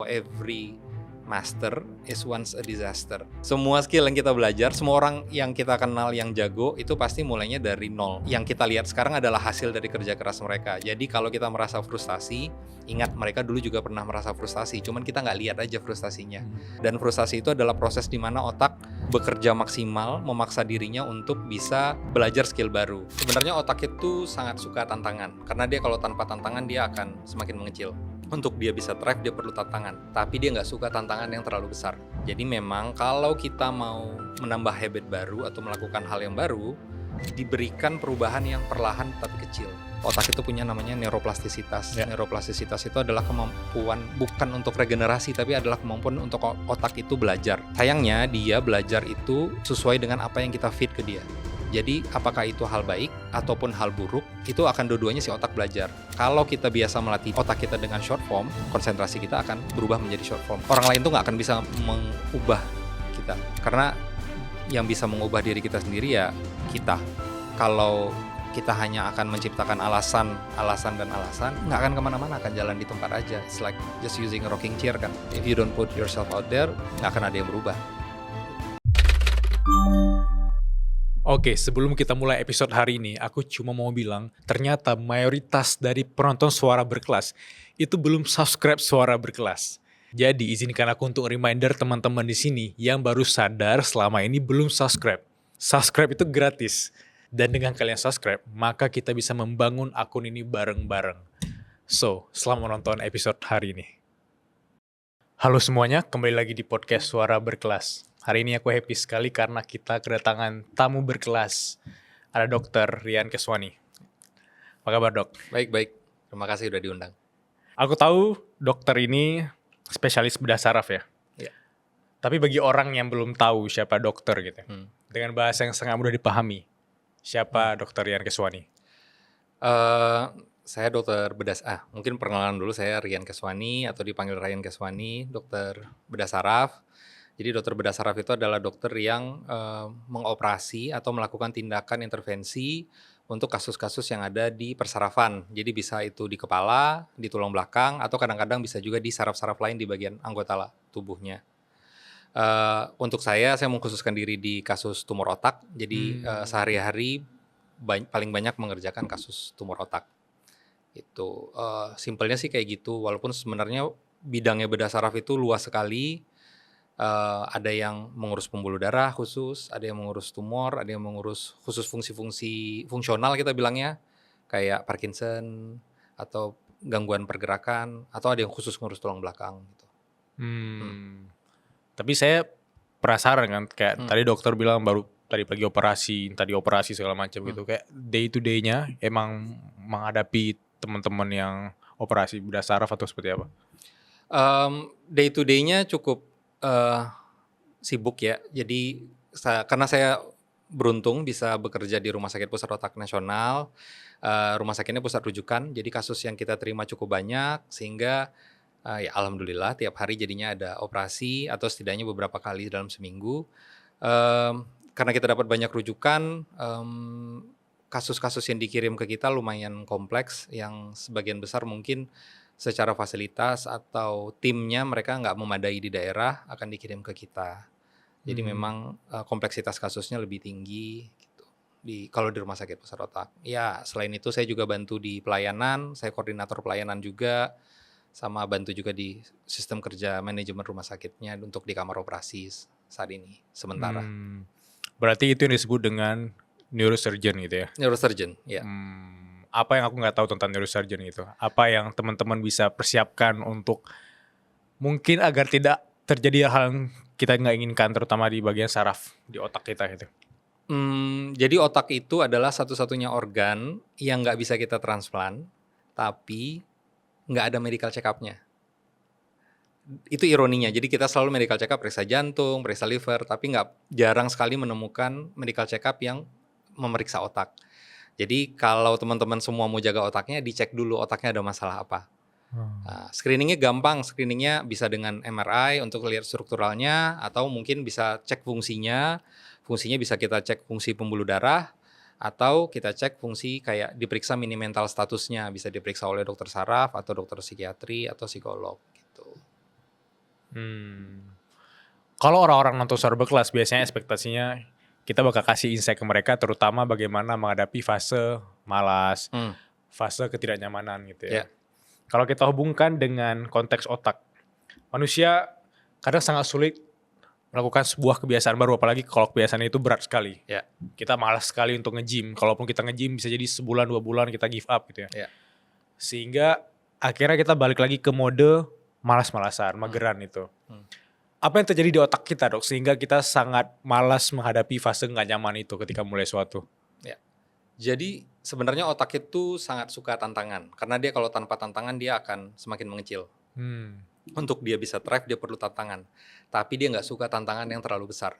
every master is once a disaster. Semua skill yang kita belajar, semua orang yang kita kenal yang jago itu pasti mulainya dari nol. Yang kita lihat sekarang adalah hasil dari kerja keras mereka. Jadi kalau kita merasa frustasi, ingat mereka dulu juga pernah merasa frustasi, cuman kita nggak lihat aja frustasinya. Dan frustasi itu adalah proses di mana otak bekerja maksimal, memaksa dirinya untuk bisa belajar skill baru. Sebenarnya otak itu sangat suka tantangan, karena dia kalau tanpa tantangan dia akan semakin mengecil. Untuk dia bisa thrive, dia perlu tantangan. Tapi dia nggak suka tantangan yang terlalu besar. Jadi memang kalau kita mau menambah habit baru atau melakukan hal yang baru, diberikan perubahan yang perlahan tapi kecil. Otak itu punya namanya neuroplastisitas. Neuroplastisitas itu adalah kemampuan bukan untuk regenerasi, tapi adalah kemampuan untuk otak itu belajar. Sayangnya dia belajar itu sesuai dengan apa yang kita feed ke dia. Jadi apakah itu hal baik ataupun hal buruk, itu akan dua-duanya si otak belajar. Kalau kita biasa melatih otak kita dengan short form, konsentrasi kita akan berubah menjadi short form. Orang lain tuh nggak akan bisa mengubah kita, karena yang bisa mengubah diri kita sendiri ya kita. Kalau kita hanya akan menciptakan alasan, nggak akan kemana-mana, akan jalan di tempat aja. It's like just using a rocking chair kan. If you don't put yourself out there, nggak akan ada yang berubah. Oke, sebelum kita mulai episode hari ini, aku cuma mau bilang, ternyata mayoritas dari penonton Suara Berkelas itu belum subscribe Suara Berkelas. Jadi, izinkan aku untuk reminder teman-teman di sini yang baru sadar selama ini belum subscribe. Subscribe itu gratis. Dan dengan kalian subscribe, maka kita bisa membangun akun ini bareng-bareng. So, selamat menonton episode hari ini. Halo semuanya, kembali lagi di podcast Suara Berkelas. Hari ini aku happy sekali karena kita kedatangan tamu berkelas. Ada Dr. Rian Keswani. Apa kabar, Dok? Baik. Terima kasih udah diundang. Aku tahu dokter ini spesialis bedah saraf ya. Iya. Tapi bagi orang yang belum tahu siapa dokter gitu, dengan bahasa yang sangat mudah dipahami, siapa Dr. Rian Keswani? Saya dokter bedah, mungkin perkenalan dulu, saya Rian Keswani atau dipanggil Rian Keswani, dokter bedah saraf. Jadi dokter bedah saraf itu adalah dokter yang mengoperasi atau melakukan tindakan intervensi untuk kasus-kasus yang ada di persarafan. Jadi bisa itu di kepala, di tulang belakang, atau kadang-kadang bisa juga di saraf-saraf lain di bagian anggota tubuhnya. Untuk saya mengkhususkan diri di kasus tumor otak. Jadi sehari-hari paling banyak mengerjakan kasus tumor otak. Itu simpelnya sih kayak gitu. Walaupun sebenarnya bidangnya bedah saraf itu luas sekali. Ada yang mengurus pembuluh darah khusus, ada yang mengurus tumor, ada yang mengurus khusus fungsi-fungsi fungsional kita bilangnya, kayak Parkinson atau gangguan pergerakan, atau ada yang khusus ngurus tulang belakang gitu. Tapi saya penasaran kan, kayak tadi dokter bilang baru tadi pagi operasi segala macam gitu, kayak day to day-nya emang menghadapi teman-teman yang operasi bedah saraf atau seperti apa? Day to day-nya cukup sibuk ya. Jadi karena saya beruntung bisa bekerja di Rumah Sakit Pusat Otak Nasional, rumah sakitnya pusat rujukan, jadi kasus yang kita terima cukup banyak, sehingga ya alhamdulillah tiap hari jadinya ada operasi atau setidaknya beberapa kali dalam seminggu. Karena kita dapat banyak rujukan, kasus-kasus yang dikirim ke kita lumayan kompleks, yang sebagian besar mungkin secara fasilitas atau timnya mereka nggak memadai di daerah, akan dikirim ke kita. Jadi memang kompleksitas kasusnya lebih tinggi gitu. Kalau di Rumah Sakit Pusat Otak. Ya selain itu saya juga bantu di pelayanan, saya koordinator pelayanan juga, sama bantu juga di sistem kerja manajemen rumah sakitnya untuk di kamar operasi saat ini sementara. Berarti itu yang disebut dengan neurosurgeon gitu ya? Neurosurgeon, ya. Apa yang aku nggak tahu tentang neurosurgeon gitu? Apa yang teman-teman bisa persiapkan untuk mungkin agar tidak terjadi hal yang kita nggak inginkan, terutama di bagian saraf di otak kita gitu? Jadi otak itu adalah satu-satunya organ yang nggak bisa kita transplant, tapi nggak ada medical check-up-nya. Itu ironinya. Jadi kita selalu medical check-up, periksa jantung, periksa liver, tapi jarang sekali menemukan medical check-up yang memeriksa otak. Jadi kalau teman-teman semua mau jaga otaknya, dicek dulu otaknya ada masalah apa. Nah, screeningnya gampang, screeningnya bisa dengan MRI untuk lihat strukturalnya, atau mungkin bisa cek fungsinya bisa kita cek fungsi pembuluh darah, atau kita cek fungsi kayak diperiksa mini mental statusnya, bisa diperiksa oleh dokter saraf atau dokter psikiatri atau psikolog gitu. Kalau orang-orang nonton suara berkelas biasanya ekspektasinya kita bakal kasih insight ke mereka terutama bagaimana menghadapi fase malas, fase ketidaknyamanan gitu ya. Ya. Kalau kita hubungkan dengan konteks otak, manusia kadang sangat sulit melakukan sebuah kebiasaan baru, apalagi kalau kebiasaan itu berat sekali. Ya. Kita malas sekali untuk nge-gym. Kalaupun kita nge-gym bisa jadi sebulan 2 bulan kita give up gitu ya. Ya. Sehingga akhirnya kita balik lagi ke mode malas-malasan, mageran itu. Apa yang terjadi di otak kita dok sehingga kita sangat malas menghadapi fase nggak nyaman itu ketika mulai suatu? Ya. Jadi sebenarnya otak itu sangat suka tantangan karena dia kalau tanpa tantangan dia akan semakin mengecil. Untuk dia bisa thrive dia perlu tantangan, tapi dia nggak suka tantangan yang terlalu besar.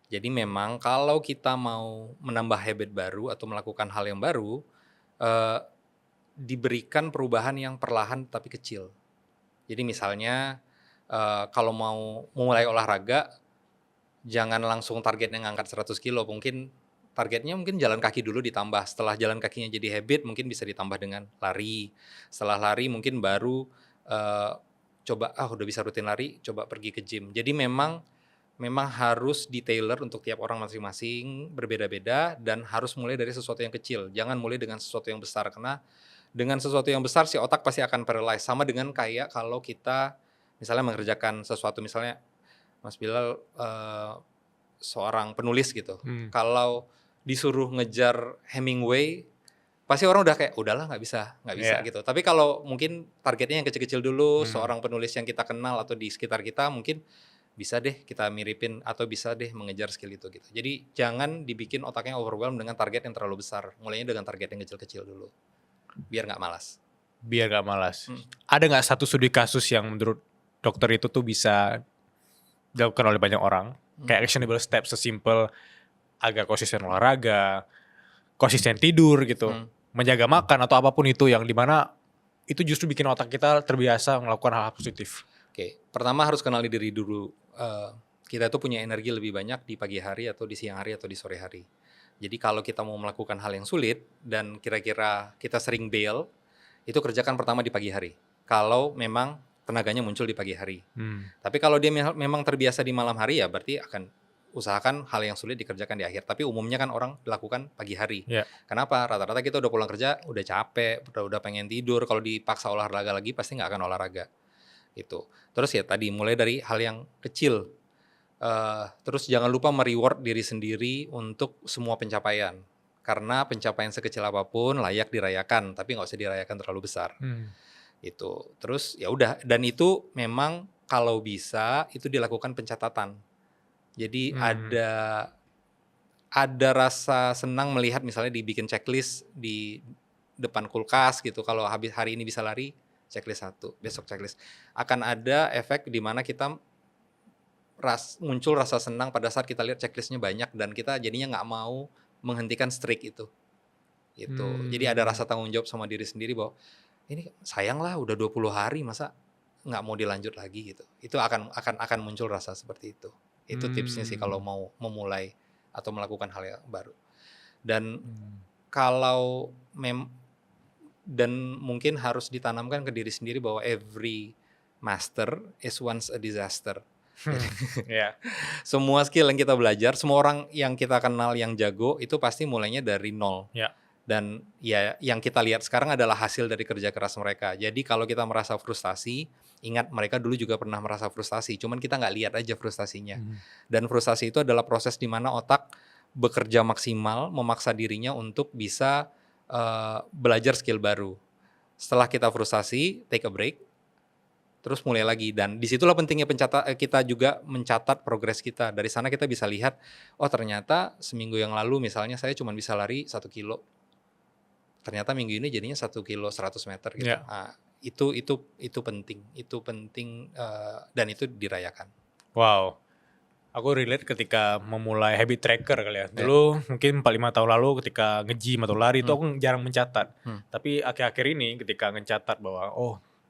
Jadi memang kalau kita mau menambah habit baru atau melakukan hal yang baru, diberikan perubahan yang perlahan tapi kecil. Jadi misalnya kalau mau mulai olahraga, jangan langsung targetnya ngangkat 100 kilo, targetnya mungkin jalan kaki dulu ditambah. Setelah jalan kakinya jadi habit, mungkin bisa ditambah dengan lari. Setelah lari mungkin baru coba, udah bisa rutin lari, coba pergi ke gym. Jadi memang harus di-tailor untuk tiap orang masing-masing, berbeda-beda, dan harus mulai dari sesuatu yang kecil. Jangan mulai dengan sesuatu yang besar, karena dengan sesuatu yang besar si otak pasti akan paralyze. Sama dengan kayak kalau kita misalnya mengerjakan sesuatu, misalnya Mas Bilal seorang penulis gitu. Kalau disuruh ngejar Hemingway, pasti orang udah kayak udahlah nggak bisa gitu. Tapi kalau mungkin targetnya yang kecil-kecil dulu, seorang penulis yang kita kenal atau di sekitar kita mungkin bisa deh kita miripin atau bisa deh mengejar skill itu gitu. Jadi jangan dibikin otaknya overwhelmed dengan target yang terlalu besar. Mulainya dengan target yang kecil-kecil dulu, biar nggak malas. Ada nggak satu studi kasus yang menurut dokter itu tuh bisa dilakukan oleh banyak orang, kayak actionable steps sesimpel agak konsisten olahraga, konsisten tidur gitu, menjaga makan atau apapun itu yang dimana itu justru bikin otak kita terbiasa melakukan hal positif. Oke, pertama harus kenali diri dulu. Kita tuh punya energi lebih banyak di pagi hari atau di siang hari atau di sore hari. Jadi kalau kita mau melakukan hal yang sulit dan kira-kira kita sering bail, itu kerjakan pertama di pagi hari. Kalau memang tenaganya muncul di pagi hari. Tapi kalau dia memang terbiasa di malam hari, ya berarti akan usahakan hal yang sulit dikerjakan di akhir. Tapi umumnya kan orang dilakukan pagi hari. Kenapa? Rata-rata kita udah pulang kerja, udah capek, udah pengen tidur. Kalau dipaksa olahraga lagi pasti nggak akan olahraga. Itu. Terus ya tadi mulai dari hal yang kecil. Terus jangan lupa mereward diri sendiri untuk semua pencapaian. Karena pencapaian sekecil apapun layak dirayakan, tapi nggak usah dirayakan terlalu besar. Itu. Terus ya udah, dan itu memang kalau bisa itu dilakukan pencatatan. Jadi ada rasa senang melihat misalnya dibikin checklist di depan kulkas gitu. Kalau habis hari ini bisa lari, checklist 1, besok checklist. Akan ada efek di mana kita muncul rasa senang pada saat kita lihat checklistnya banyak dan kita jadinya nggak mau menghentikan streak itu. Jadi ada rasa tanggung jawab sama diri sendiri bahwa ini sayang lah udah 20 hari masa nggak mau dilanjut lagi gitu. Itu akan muncul rasa seperti itu. Itu tipsnya sih kalau mau memulai atau melakukan hal yang baru. Dan kalau dan mungkin harus ditanamkan ke diri sendiri bahwa every master is once a disaster. Semua skill yang kita belajar, semua orang yang kita kenal yang jago itu pasti mulainya dari nol. Dan ya yang kita lihat sekarang adalah hasil dari kerja keras mereka. Jadi kalau kita merasa frustasi, ingat mereka dulu juga pernah merasa frustasi. Cuman kita nggak lihat aja frustasinya. Dan frustasi itu adalah proses di mana otak bekerja maksimal, memaksa dirinya untuk bisa belajar skill baru. Setelah kita frustasi, take a break, terus mulai lagi. Dan disitulah pentingnya kita juga mencatat progres kita. Dari sana kita bisa lihat, oh ternyata seminggu yang lalu misalnya saya cuma bisa lari 1 kilo. Ternyata minggu ini jadinya 1 kilo 100 meter gitu. Nah, itu penting dan itu dirayakan. Wow, aku relate ketika memulai habit tracker kali ya. Dulu mungkin 4-5 tahun lalu ketika nge-gym atau lari itu aku jarang mencatat. Tapi akhir-akhir ini ketika mencatat bahwa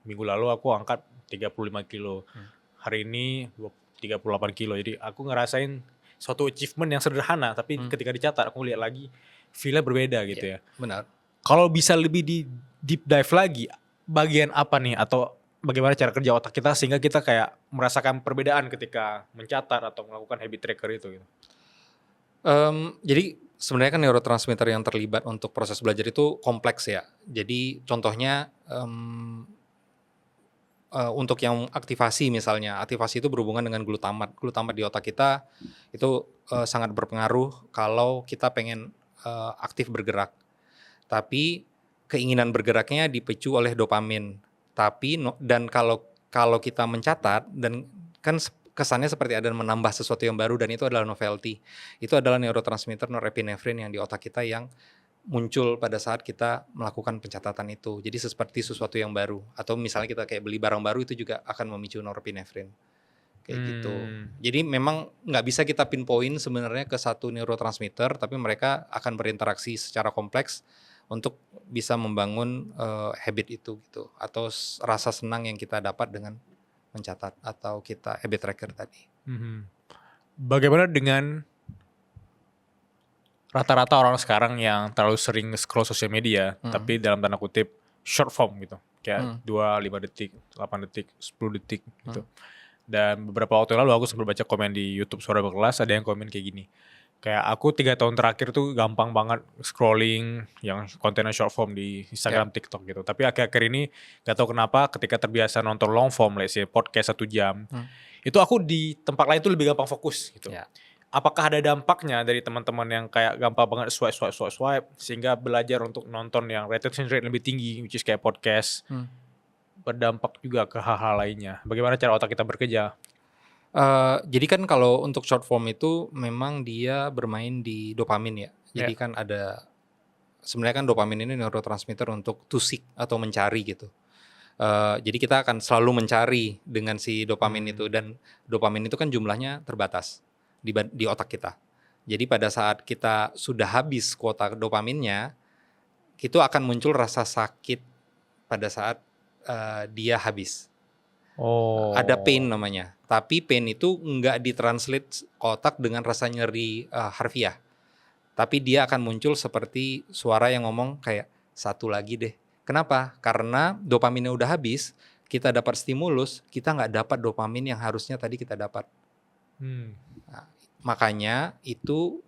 minggu lalu aku angkat 35 kilo, hari ini 38 kilo. Jadi aku ngerasain suatu achievement yang sederhana, tapi ketika dicatat aku lihat lagi feel-nya berbeda gitu ya. Benar. Kalau bisa lebih di deep dive lagi, bagian apa nih atau bagaimana cara kerja otak kita sehingga kita kayak merasakan perbedaan ketika mencatat atau melakukan habit tracker itu gitu. Jadi sebenarnya kan neurotransmitter yang terlibat untuk proses belajar itu kompleks ya. Jadi contohnya untuk yang aktivasi misalnya, aktivasi itu berhubungan dengan glutamat. Glutamat di otak kita itu sangat berpengaruh kalau kita pengen aktif bergerak. Tapi keinginan bergeraknya dipicu oleh dopamin. Dan kalau kita mencatat dan kan kesannya seperti ada menambah sesuatu yang baru dan itu adalah novelty. Itu adalah neurotransmitter norepinefrin yang di otak kita yang muncul pada saat kita melakukan pencatatan itu. Jadi seperti sesuatu yang baru. Atau misalnya kita kayak beli barang baru itu juga akan memicu norepinefrin. Kayak gitu. Jadi memang nggak bisa kita pinpoint sebenarnya ke satu neurotransmitter, tapi mereka akan berinteraksi secara kompleks untuk bisa membangun habit itu gitu. Atau rasa senang yang kita dapat dengan mencatat atau kita habit tracker tadi. Bagaimana dengan rata-rata orang sekarang yang terlalu sering scroll sosial media, tapi dalam tanda kutip short form gitu, kayak 2, 5 detik, 8 detik, 10 detik gitu. Dan beberapa waktu lalu aku sempat baca komen di YouTube Suara Berkelas, ada yang komen kayak gini. Kayak aku 3 tahun terakhir tuh gampang banget scrolling yang kontennya short form di Instagram, TikTok gitu. Tapi akhir-akhir ini gak tahu kenapa ketika terbiasa nonton long form, let's say podcast 1 jam, itu aku di tempat lain tuh lebih gampang fokus gitu. Apakah ada dampaknya dari teman-teman yang kayak gampang banget swipe sehingga belajar untuk nonton yang retention rate lebih tinggi, which is kayak podcast, berdampak juga ke hal-hal lainnya. Bagaimana cara otak kita bekerja? Jadi kan kalau untuk short form itu memang dia bermain di dopamin ya. Jadi kan sebenarnya kan dopamin ini neurotransmitter untuk to seek atau mencari gitu. Jadi kita akan selalu mencari dengan si dopamin itu, dan dopamin itu kan jumlahnya terbatas di otak kita. Jadi pada saat kita sudah habis kuota dopaminnya, itu akan muncul rasa sakit pada saat dia habis. Ada pain namanya. Tapi pain itu nggak ditranslate ke otak dengan rasa nyeri harfiah. Tapi dia akan muncul seperti suara yang ngomong kayak satu lagi deh. Kenapa? Karena dopaminnya udah habis, kita dapat stimulus, kita nggak dapat dopamin yang harusnya tadi kita dapat. Nah, makanya itu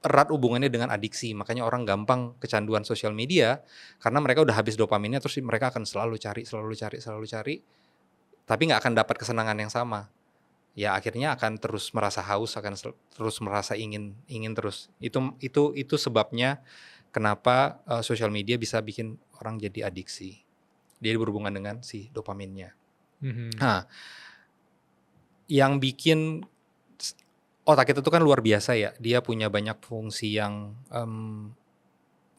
erat hubungannya dengan adiksi. Makanya orang gampang kecanduan sosial media karena mereka udah habis dopaminnya, terus mereka akan selalu cari. Tapi nggak akan dapat kesenangan yang sama. Ya akhirnya akan terus merasa haus, akan terus merasa ingin terus. Itu sebabnya kenapa sosial media bisa bikin orang jadi adiksi. Dia berhubungan dengan si dopaminnya. Nah, yang bikin otak kita itu kan luar biasa ya. Dia punya banyak fungsi yang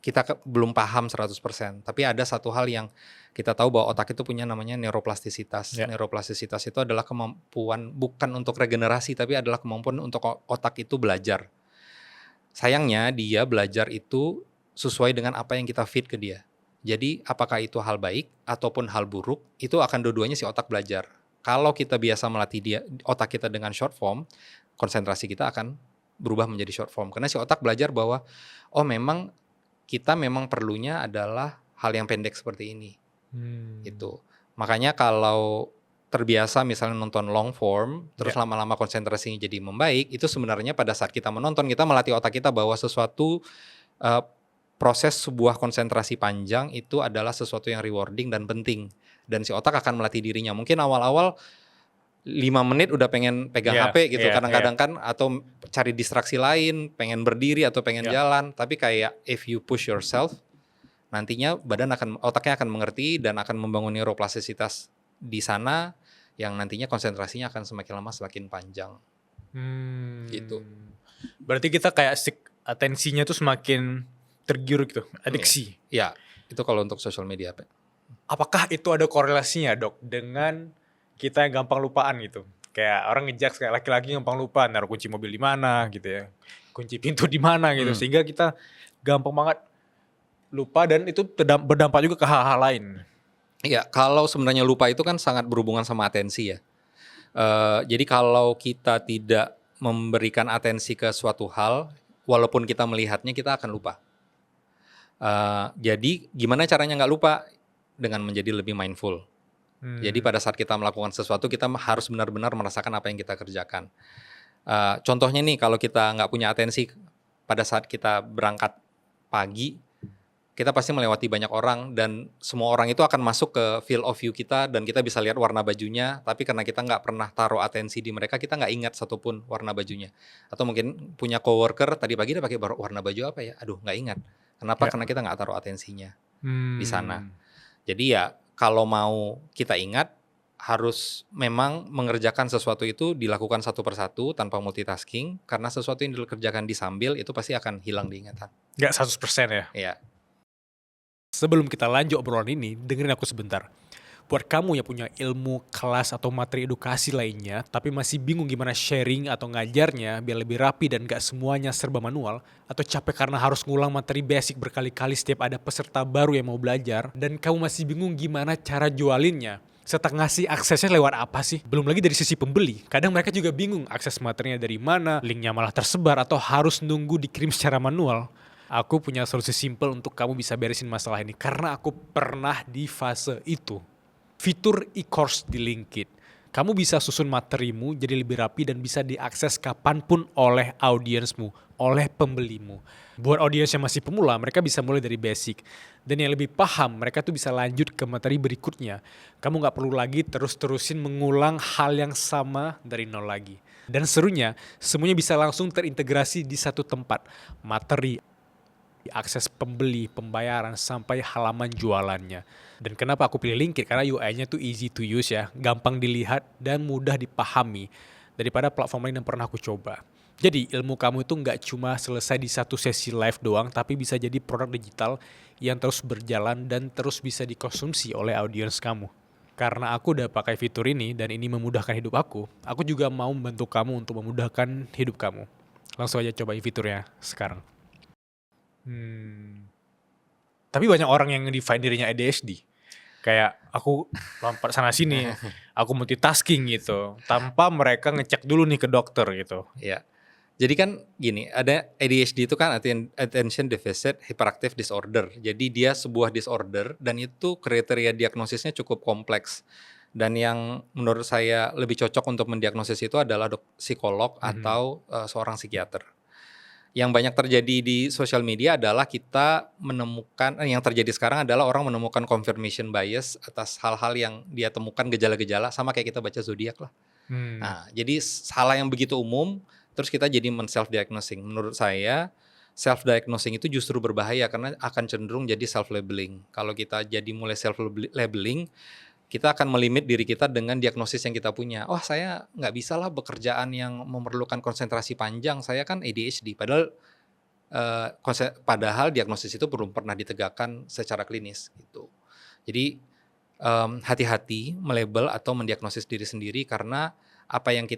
kita belum paham 100%. Tapi ada satu hal yang kita tahu bahwa otak itu punya namanya neuroplastisitas. Neuroplastisitas itu adalah kemampuan bukan untuk regenerasi, tapi adalah kemampuan untuk otak itu belajar. Sayangnya dia belajar itu sesuai dengan apa yang kita feed ke dia. Jadi apakah itu hal baik ataupun hal buruk, itu akan dua-duanya si otak belajar. Kalau kita biasa melatih otak kita dengan short form, konsentrasi kita akan berubah menjadi short form. Karena si otak belajar bahwa kita memang perlunya adalah hal yang pendek seperti ini. Gitu. Makanya kalau terbiasa misalnya nonton long form, terus lama-lama konsentrasinya jadi membaik, itu sebenarnya pada saat kita menonton, kita melatih otak kita bahwa sesuatu proses sebuah konsentrasi panjang itu adalah sesuatu yang rewarding dan penting. Dan si otak akan melatih dirinya. Mungkin awal-awal 5 menit udah pengen pegang HP gitu, kadang-kadang kan, atau cari distraksi lain, pengen berdiri atau pengen jalan. Tapi kayak if you push yourself, nantinya otaknya akan mengerti dan akan membangun neuroplastisitas di sana yang nantinya konsentrasinya akan semakin lama semakin panjang. Gitu. Berarti kita kayak atensinya tuh semakin tergiur gitu, adiksi. Ya, itu kalau untuk social media. Apakah itu ada korelasinya, Dok, dengan kita yang gampang lupaan gitu? Kayak orang ngejudge kayak laki-laki gampang lupa, naruh kunci mobil di mana gitu ya, kunci pintu di mana gitu, sehingga kita gampang banget lupa dan itu berdampak juga ke hal-hal lain. Iya, kalau sebenarnya lupa itu kan sangat berhubungan sama atensi ya. Jadi kalau kita tidak memberikan atensi ke suatu hal, walaupun kita melihatnya, kita akan lupa. Jadi gimana caranya nggak lupa? Dengan menjadi lebih mindful. Jadi pada saat kita melakukan sesuatu kita harus benar-benar merasakan apa yang kita kerjakan. Contohnya nih kalau kita nggak punya atensi pada saat kita berangkat pagi, kita pasti melewati banyak orang dan semua orang itu akan masuk ke field of view kita dan kita bisa lihat warna bajunya, tapi karena kita nggak pernah taruh atensi di mereka, kita nggak ingat satupun warna bajunya. Atau mungkin punya coworker tadi pagi dia pakai warna baju apa ya? Aduh nggak ingat. Kenapa? Karena kita nggak taruh atensinya di sana. Jadi ya kalau mau kita ingat harus memang mengerjakan sesuatu itu dilakukan satu persatu tanpa multitasking, karena sesuatu yang dikerjakan di sambil itu pasti akan hilang diingatan. Nggak 100% ya? Iya. Sebelum kita lanjut obrolan ini, dengerin aku sebentar. Buat kamu yang punya ilmu, kelas, atau materi edukasi lainnya, tapi masih bingung gimana sharing atau ngajarnya biar lebih rapi dan gak semuanya serba manual, atau capek karena harus ngulang materi basic berkali-kali setiap ada peserta baru yang mau belajar, dan kamu masih bingung gimana cara jualinnya, serta ngasih aksesnya lewat apa sih? Belum lagi dari sisi pembeli, kadang mereka juga bingung akses materinya dari mana, linknya malah tersebar, atau harus nunggu dikirim secara manual. Aku punya solusi simple untuk kamu bisa beresin masalah ini, karena aku pernah di fase itu. Fitur e-course di LinkedIn. Kamu bisa susun materimu jadi lebih rapi dan bisa diakses kapanpun oleh audiensmu, oleh pembelimu. Buat audiens yang masih pemula, mereka bisa mulai dari basic. Dan yang lebih paham, mereka tuh bisa lanjut ke materi berikutnya. Kamu gak perlu lagi terus-terusin mengulang hal yang sama dari nol lagi. Dan serunya, semuanya bisa langsung terintegrasi di satu tempat. Materi, akses pembeli, pembayaran, sampai halaman jualannya. Dan kenapa aku pilih LinkedIn? Karena UI-nya tuh easy to use ya, gampang dilihat dan mudah dipahami daripada platform lain yang pernah aku coba. Jadi ilmu kamu itu nggak cuma selesai di satu sesi live doang, tapi bisa jadi produk digital yang terus berjalan dan terus bisa dikonsumsi oleh audiens kamu. Karena aku udah pakai fitur ini dan ini memudahkan hidup aku juga mau membantu kamu untuk memudahkan hidup kamu. Langsung aja cobain fiturnya sekarang. Tapi banyak orang yang define dirinya ADHD. Kayak aku lompat sana sini, aku multitasking gitu, tanpa mereka ngecek dulu nih ke dokter gitu. Iya. Jadi kan gini, ada ADHD itu kan Attention Deficit Hyperactive Disorder. Jadi dia sebuah disorder dan itu kriteria diagnosisnya cukup kompleks. Dan yang menurut saya lebih cocok untuk mendiagnosis itu adalah psikolog atau seorang psikiater. Yang banyak terjadi di sosial media adalah kita menemukan, yang terjadi sekarang adalah orang menemukan confirmation bias atas hal-hal yang dia temukan gejala-gejala, sama kayak kita baca zodiak lah. Nah, jadi hal yang begitu umum, terus kita jadi men-self-diagnosing. Menurut saya, self-diagnosing itu justru berbahaya karena akan cenderung jadi self-labeling. Kalau kita jadi mulai self-labeling, kita akan melimit diri kita dengan diagnosis yang kita punya. Oh, saya nggak bisa lah bekerjaan yang memerlukan konsentrasi panjang, saya kan ADHD. Padahal diagnosis itu belum pernah ditegakkan secara klinis gitu. Jadi hati-hati melabel atau mendiagnosis diri sendiri karena apa yang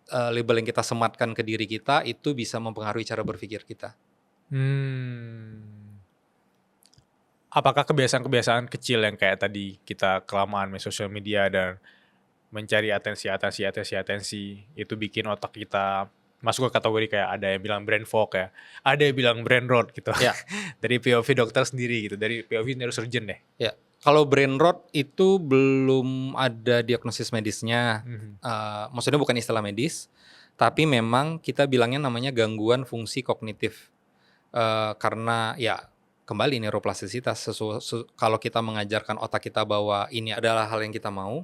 label yang kita sematkan ke diri kita itu bisa mempengaruhi cara berpikir kita. Apakah kebiasaan-kebiasaan kecil yang kayak tadi kita kelamaan main sosial media dan mencari atensi itu bikin otak kita masuk ke kategori kayak ada yang bilang brain fog ya, ada yang bilang brain rot gitu. Ya. Dari POV dokter sendiri gitu, dari POV neurosurgeon deh. Ya, kalau brain rot itu belum ada diagnosis medisnya. Maksudnya bukan istilah medis, tapi memang kita bilangnya namanya gangguan fungsi kognitif. Karena ya kembali neuroplastisitas, kalau kita mengajarkan otak kita bahwa ini adalah hal yang kita mau,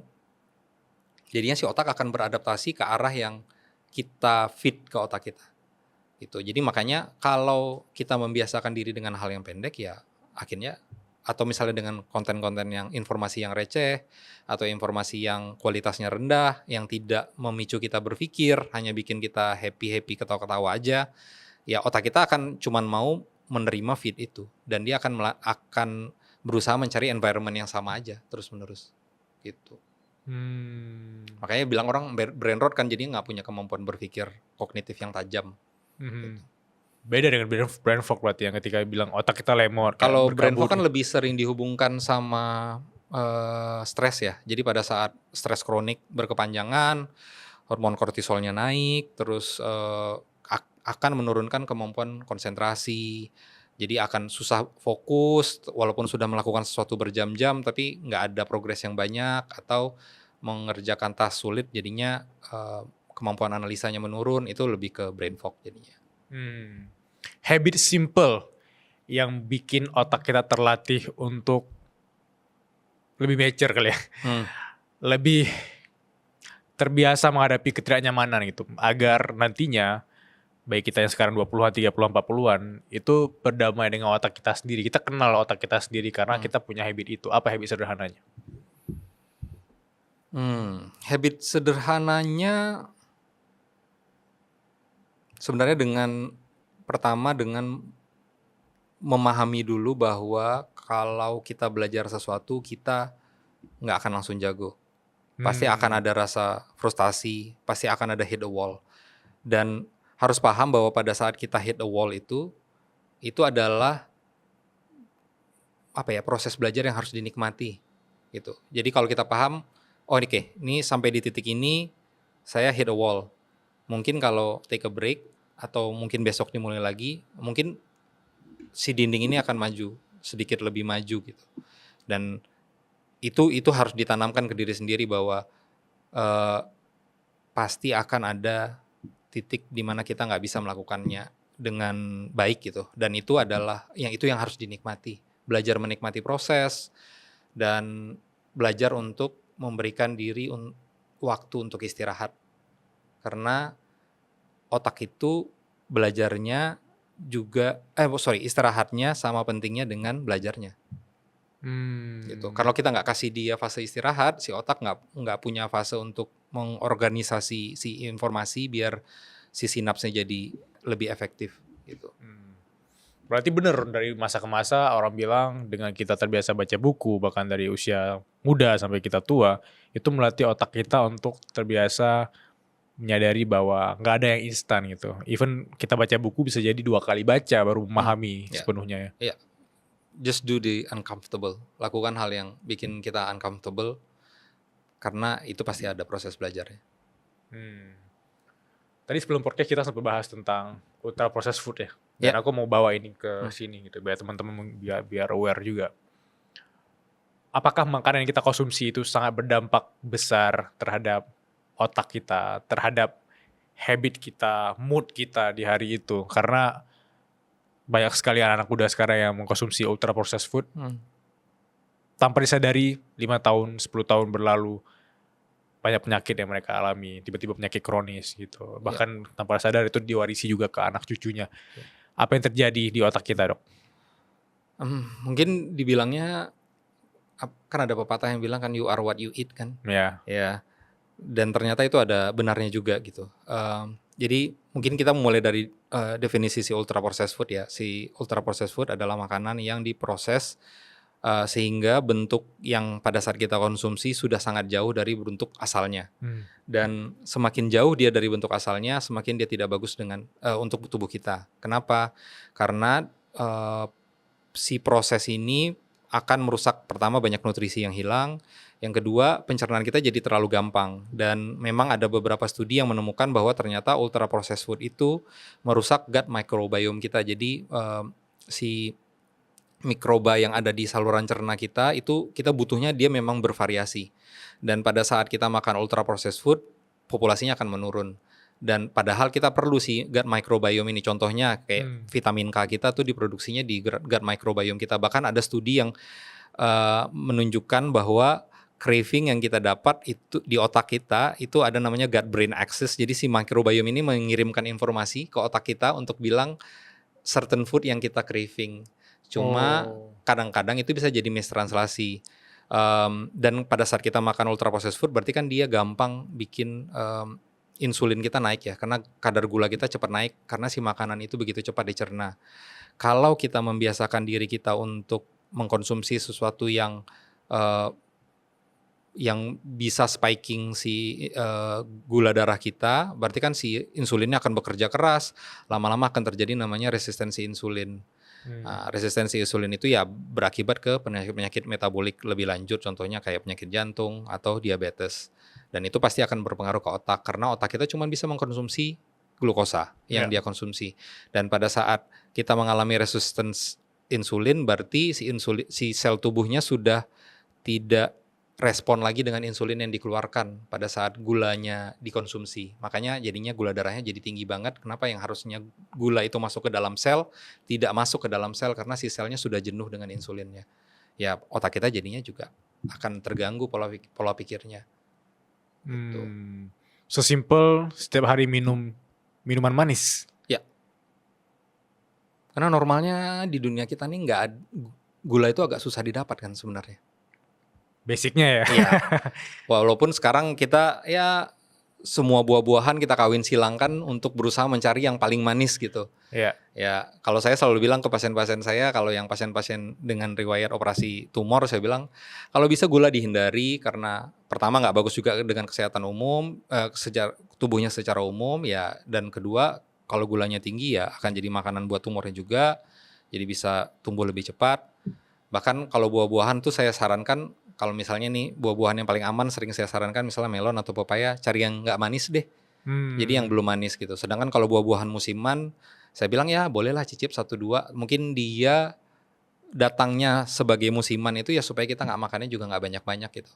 jadinya si otak akan beradaptasi ke arah yang kita fit ke otak kita. Gitu. Jadi makanya kalau kita membiasakan diri dengan hal yang pendek ya akhirnya, atau misalnya dengan konten-konten yang informasi yang receh atau informasi yang kualitasnya rendah, yang tidak memicu kita berpikir, hanya bikin kita happy-happy ketawa-ketawa aja, ya otak kita akan cuman mau menerima feed itu dan dia akan berusaha mencari environment yang sama aja terus-menerus gitu. Makanya bilang orang brain rot kan jadi nggak punya kemampuan berpikir kognitif yang tajam. Gitu. Beda dengan brain fog berarti yang ketika bilang otak kita lemot. Kalau brain fog kan lebih sering dihubungkan sama stres ya. Jadi pada saat stres kronik berkepanjangan, hormon kortisolnya naik, terus akan menurunkan kemampuan konsentrasi Jadi akan susah fokus walaupun sudah melakukan sesuatu berjam-jam tapi nggak ada progres yang banyak atau mengerjakan task sulit jadinya kemampuan analisanya menurun, itu lebih ke brain fog jadinya. Habit simple yang bikin otak kita terlatih untuk lebih mature kali ya. Lebih terbiasa menghadapi ketidaknyamanan gitu. Agar nantinya baik kita yang sekarang 20-an, 30-an, 40-an itu berdamai dengan otak kita sendiri. Kita kenal otak kita sendiri karena kita punya habit itu. Apa habit sederhananya? Habit sederhananya sebenarnya pertama dengan memahami dulu bahwa kalau kita belajar sesuatu kita nggak akan langsung jago. Pasti akan ada rasa frustasi, pasti akan ada hit a wall. Dan harus paham bahwa pada saat kita hit a wall itu adalah proses belajar yang harus dinikmati gitu. Jadi kalau kita paham, ini sampai di titik ini saya hit a wall. Mungkin kalau take a break atau mungkin besok dimulai lagi, mungkin si dinding ini akan maju, sedikit lebih maju gitu. Dan itu harus ditanamkan ke diri sendiri bahwa pasti akan ada titik di mana kita nggak bisa melakukannya dengan baik gitu. Dan itu yang harus dinikmati. Belajar menikmati proses dan belajar untuk memberikan diri waktu untuk istirahat. Karena otak itu belajarnya juga istirahatnya sama pentingnya dengan belajarnya. Gitu. Kalau kita nggak kasih dia fase istirahat, si otak nggak punya fase untuk mengorganisasi si informasi biar si sinapsnya jadi lebih efektif gitu. Berarti benar dari masa ke masa orang bilang dengan kita terbiasa baca buku bahkan dari usia muda sampai kita tua itu melatih otak kita untuk terbiasa menyadari bahwa nggak ada yang instan gitu. Even kita baca buku bisa jadi 2 kali baca baru memahami sepenuhnya ya. Just do the uncomfortable. Lakukan hal yang bikin kita uncomfortable karena itu pasti ada proses belajarnya. Tadi sebelum podcast kita sempat bahas tentang ultra processed food ya. Dan aku mau bawa ini ke sini gitu biar teman-teman biar aware juga. Apakah makanan yang kita konsumsi itu sangat berdampak besar terhadap otak kita, terhadap habit kita, mood kita di hari itu? Karena banyak sekali anak muda sekarang yang mengkonsumsi ultra processed food. Tanpa disadari 5 tahun, 10 tahun berlalu, banyak penyakit yang mereka alami, tiba-tiba penyakit kronis gitu. Bahkan tanpa sadar itu diwarisi juga ke anak cucunya. Apa yang terjadi di otak kita, Dok? Mungkin dibilangnya, kan ada pepatah yang bilang kan you are what you eat kan. Ya. Dan ternyata itu ada benarnya juga gitu. Jadi mungkin kita mulai dari definisi si ultra processed food ya. Si ultra processed food adalah makanan yang diproses sehingga bentuk yang pada saat kita konsumsi sudah sangat jauh dari bentuk asalnya. Dan semakin jauh dia dari bentuk asalnya, semakin dia tidak bagus untuk tubuh kita. Kenapa? Karena si proses ini akan merusak pertama banyak nutrisi yang hilang. Yang kedua, pencernaan kita jadi terlalu gampang. Dan memang ada beberapa studi yang menemukan bahwa ternyata ultra processed food itu merusak gut microbiome kita. Jadi si mikroba yang ada di saluran cerna kita itu kita butuhnya dia memang bervariasi. Dan pada saat kita makan ultra processed food, populasinya akan menurun. Dan padahal kita perlu si gut microbiome ini. Contohnya kayak vitamin K kita tuh diproduksinya di gut microbiome kita. Bahkan ada studi yang menunjukkan bahwa craving yang kita dapat itu di otak kita itu ada namanya gut brain axis. Jadi si microbiome ini mengirimkan informasi ke otak kita untuk bilang certain food yang kita craving. Cuma kadang-kadang itu bisa jadi mistranslasi. Dan pada saat kita makan ultra processed food berarti kan dia gampang bikin insulin kita naik ya, karena kadar gula kita cepat naik karena si makanan itu begitu cepat dicerna. Kalau kita membiasakan diri kita untuk mengkonsumsi sesuatu yang bisa spiking si gula darah kita, berarti kan si insulinnya akan bekerja keras, lama-lama akan terjadi namanya resistensi insulin. Resistensi insulin itu ya berakibat ke penyakit metabolik lebih lanjut, contohnya kayak penyakit jantung atau diabetes. Dan itu pasti akan berpengaruh ke otak, karena otak kita cuma bisa mengkonsumsi glukosa yang dia konsumsi. Dan pada saat kita mengalami resistance insulin, berarti si sel tubuhnya sudah tidak respon lagi dengan insulin yang dikeluarkan pada saat gulanya dikonsumsi. Makanya jadinya gula darahnya jadi tinggi banget. Kenapa yang harusnya gula itu masuk ke dalam sel, tidak masuk ke dalam sel karena si selnya sudah jenuh dengan insulinnya. Ya otak kita jadinya juga akan terganggu pola pikirnya. Gitu. Sesimpel setiap hari minum minuman manis. Ya. Karena normalnya di dunia kita nih gula itu agak susah didapat kan sebenarnya. Basicnya ya. Iya. Walaupun sekarang kita ya semua buah-buahan kita kawin silangkan untuk berusaha mencari yang paling manis gitu. Iya. Ya, kalau saya selalu bilang ke pasien-pasien saya, kalau yang pasien-pasien dengan riwayat operasi tumor, saya bilang kalau bisa gula dihindari karena pertama nggak bagus juga dengan kesehatan umum, tubuhnya secara umum ya, dan kedua kalau gulanya tinggi ya akan jadi makanan buat tumornya juga, jadi bisa tumbuh lebih cepat. Bahkan kalau buah-buahan tuh saya sarankan, kalau misalnya nih buah-buahan yang paling aman sering saya sarankan misalnya melon atau pepaya, cari yang nggak manis deh. Jadi yang belum manis gitu. Sedangkan kalau buah-buahan musiman, saya bilang ya bolehlah cicip 1-2. Mungkin dia datangnya sebagai musiman itu ya supaya kita nggak makannya juga nggak banyak-banyak gitu.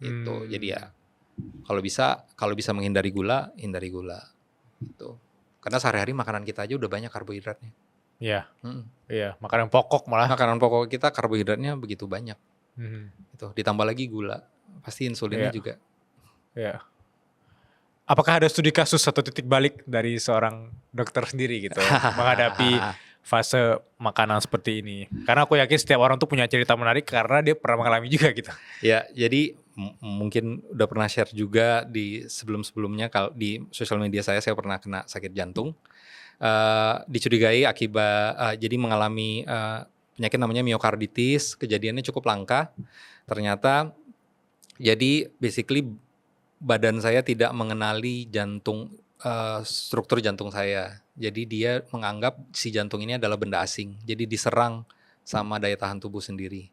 Gitu. Jadi ya kalau bisa menghindari gula, hindari gula. Gitu. Karena sehari-hari makanan kita aja udah banyak karbohidratnya. Iya. Iya, makanan pokok malah. Makanan pokok kita karbohidratnya begitu banyak. Gitu. Ditambah lagi gula, pasti insulinnya juga. Iya. Apakah ada studi kasus atau titik balik dari seorang dokter sendiri gitu menghadapi fase makanan seperti ini? Karena aku yakin setiap orang tuh punya cerita menarik karena dia pernah mengalami juga gitu. Ya, jadi mungkin udah pernah share juga di sebelum-sebelumnya kalau di sosial media saya pernah kena sakit jantung. Dicurigai akibat jadi mengalami penyakit namanya miokarditis, kejadiannya cukup langka. Ternyata jadi basically badan saya tidak mengenali struktur jantung saya. Jadi dia menganggap si jantung ini adalah benda asing. Jadi diserang sama daya tahan tubuh sendiri.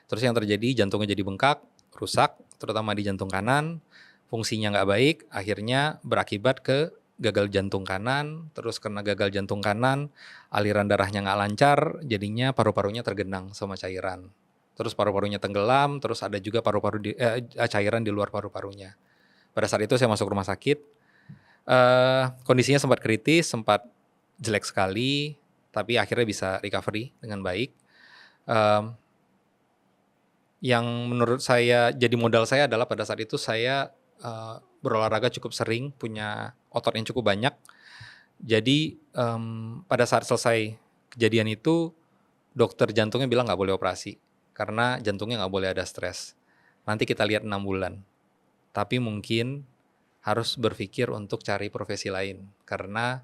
Terus yang terjadi jantungnya jadi bengkak, rusak, terutama di jantung kanan, fungsinya nggak baik, akhirnya berakibat ke gagal jantung kanan, terus karena gagal jantung kanan, aliran darahnya nggak lancar, jadinya paru-parunya tergenang sama cairan. Terus paru-parunya tenggelam, terus ada juga cairan di luar paru-parunya. Pada saat itu saya masuk rumah sakit, kondisinya sempat kritis, sempat jelek sekali, tapi akhirnya bisa recovery dengan baik. Yang menurut saya jadi modal saya adalah pada saat itu saya berolahraga cukup sering, punya otot yang cukup banyak. Jadi pada saat selesai kejadian itu, dokter jantungnya bilang nggak boleh operasi karena jantungnya nggak boleh ada stres. Nanti kita lihat 6 bulan. Tapi mungkin harus berpikir untuk cari profesi lain karena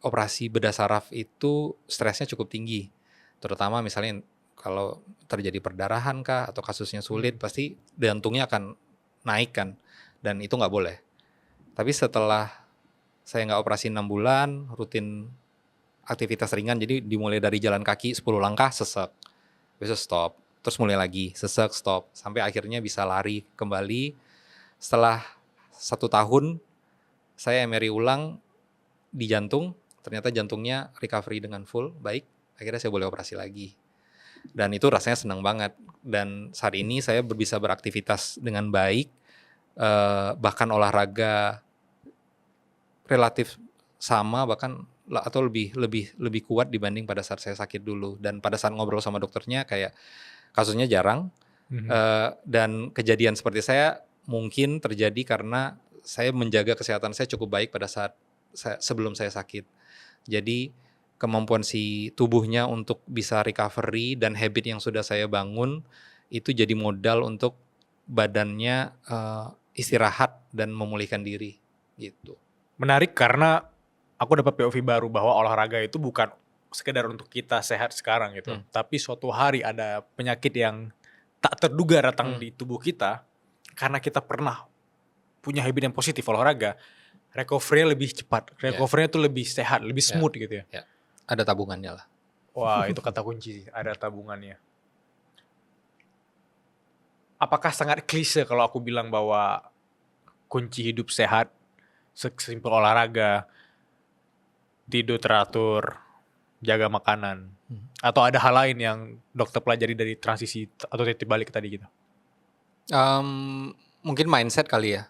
operasi bedah saraf itu stresnya cukup tinggi. Terutama misalnya kalau terjadi perdarahan kah atau kasusnya sulit, pasti jantungnya akan naik kan, dan itu nggak boleh. Tapi setelah saya nggak operasi 6 bulan, rutin aktivitas ringan, jadi dimulai dari jalan kaki 10 langkah, sesek, besok stop, terus mulai lagi, sesek, stop, sampai akhirnya bisa lari kembali. Setelah 1 tahun, saya MRI ulang di jantung, ternyata jantungnya recovery dengan full, baik, akhirnya saya boleh operasi lagi. Dan itu rasanya senang banget. Dan saat ini saya bisa beraktivitas dengan baik, bahkan olahraga relatif sama, bahkan atau lebih kuat dibanding pada saat saya sakit dulu. Dan pada saat ngobrol sama dokternya kayak kasusnya jarang, dan kejadian seperti saya mungkin terjadi karena saya menjaga kesehatan saya cukup baik pada saat sebelum saya sakit. Jadi kemampuan si tubuhnya untuk bisa recovery dan habit yang sudah saya bangun itu jadi modal untuk badannya istirahat dan memulihkan diri gitu. Menarik karena aku dapat POV baru bahwa olahraga itu bukan sekedar untuk kita sehat sekarang gitu, tapi suatu hari ada penyakit yang tak terduga datang di tubuh kita karena kita pernah punya habit yang positif olahraga, recovery-nya lebih cepat, recovery-nya tuh lebih sehat, lebih smooth gitu ya. Ada tabungannya lah. Wah, itu kata kunci, ada tabungannya. Apakah sangat klise kalau aku bilang bahwa kunci hidup sehat sesimpel olahraga? tidur teratur, jaga makanan, atau ada hal lain yang dokter pelajari dari transisi atau titik balik tadi gitu? Mungkin mindset kali ya.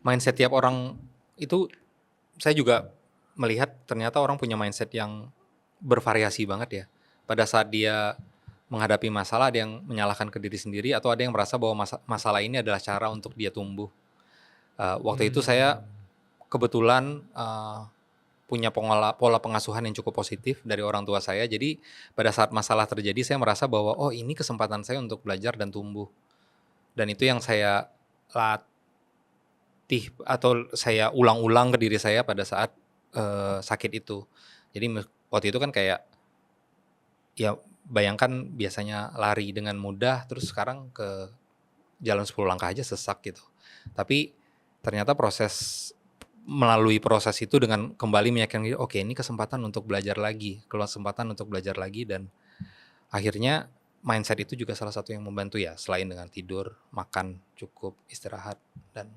Mindset tiap orang itu saya juga melihat ternyata orang punya mindset yang bervariasi banget ya. Pada saat dia menghadapi masalah, ada yang menyalahkan ke diri sendiri atau ada yang merasa bahwa masalah ini adalah cara untuk dia tumbuh. Waktu itu saya kebetulan punya pola pengasuhan yang cukup positif dari orang tua saya. Jadi pada saat masalah terjadi saya merasa bahwa oh ini kesempatan saya untuk belajar dan tumbuh. Dan itu yang saya latih atau saya ulang-ulang ke diri saya pada saat sakit itu. Jadi waktu itu kan kayak ya bayangkan biasanya lari dengan mudah terus sekarang ke jalan 10 langkah aja sesak gitu. Tapi ternyata melalui proses itu dengan kembali meyakinkan diri, oke ini kesempatan untuk belajar lagi, dan akhirnya mindset itu juga salah satu yang membantu ya, selain dengan tidur, makan cukup, istirahat dan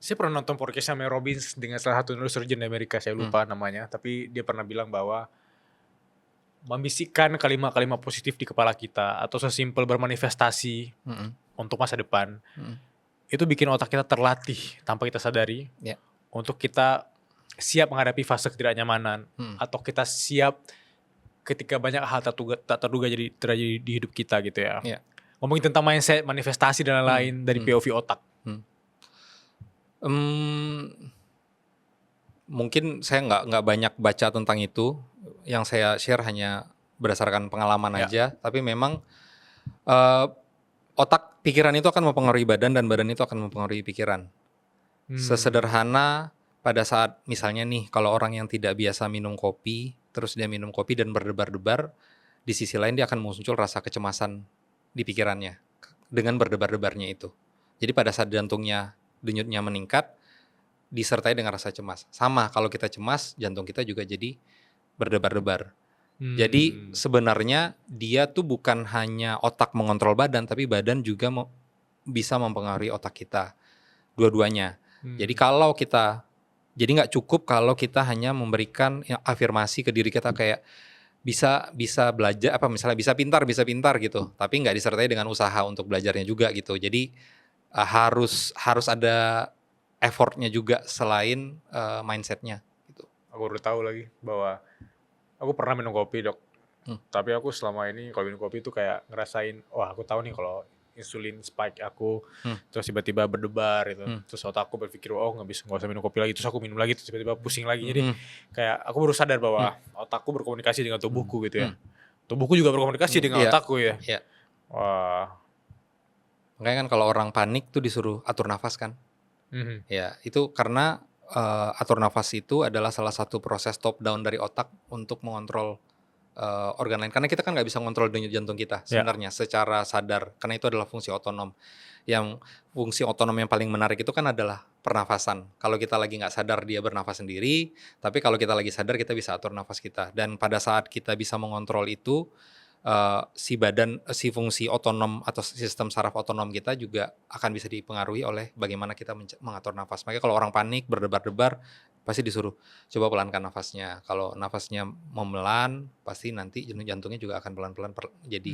Saya pernah nonton podcastnya Mel Robbins dengan salah satu neurosurgeon di Amerika, saya lupa namanya, tapi dia pernah bilang bahwa membisikkan kalimat-kalimat positif di kepala kita atau sesimpel bermanifestasi untuk masa depan itu bikin otak kita terlatih tanpa kita sadari untuk kita siap menghadapi fase ketidaknyamanan atau kita siap ketika banyak hal tak terduga jadi terjadi di hidup kita gitu ya. Ngomongin tentang mindset, manifestasi dan lain-lain dari POV otak. Mungkin saya nggak banyak baca tentang itu, yang saya share hanya berdasarkan pengalaman aja. Tapi memang pikiran itu akan mempengaruhi badan dan badan itu akan mempengaruhi pikiran. Sesederhana pada saat misalnya nih kalau orang yang tidak biasa minum kopi, terus dia minum kopi dan berdebar-debar, di sisi lain dia akan muncul rasa kecemasan di pikirannya dengan berdebar-debarnya itu. Jadi pada saat denyutnya meningkat, disertai dengan rasa cemas. Sama kalau kita cemas, jantung kita juga jadi berdebar-debar. Jadi sebenarnya dia tuh bukan hanya otak mengontrol badan, tapi badan juga bisa mempengaruhi otak kita. Dua-duanya. Jadi nggak cukup kalau kita hanya memberikan afirmasi ke diri kita kayak bisa belajar, misalnya bisa pintar gitu. Tapi nggak disertai dengan usaha untuk belajarnya juga gitu. Jadi harus ada effortnya juga selain mindsetnya gitu. Aku baru tahu lagi bahwa aku pernah minum kopi dok, tapi aku selama ini kalau minum kopi itu kayak ngerasain, wah aku tahu nih kalau insulin spike aku, terus tiba-tiba berdebar gitu, terus otakku berpikir oh nggak usah minum kopi lagi, terus aku minum lagi, terus tiba-tiba pusing lagi, jadi kayak aku baru sadar bahwa otakku berkomunikasi dengan tubuhku gitu ya, tubuhku juga berkomunikasi dengan otakku ya. Wah. Makanya kan kalau orang panik tuh disuruh atur nafas kan. Ya itu karena atur nafas itu adalah salah satu proses top down dari otak untuk mengontrol organ lain. Karena kita kan nggak bisa mengontrol denyut jantung kita sebenarnya secara sadar. Karena itu adalah fungsi otonom. Yang fungsi otonom yang paling menarik itu kan adalah pernafasan. Kalau kita lagi nggak sadar dia bernafas sendiri. Tapi kalau kita lagi sadar kita bisa atur nafas kita. Dan pada saat kita bisa mengontrol itu, si fungsi otonom atau sistem saraf otonom kita juga akan bisa dipengaruhi oleh bagaimana kita mengatur nafas. Makanya kalau orang panik berdebar-debar pasti disuruh coba pelankan nafasnya. Kalau nafasnya memelan pasti nanti jantungnya juga akan pelan-pelan jadi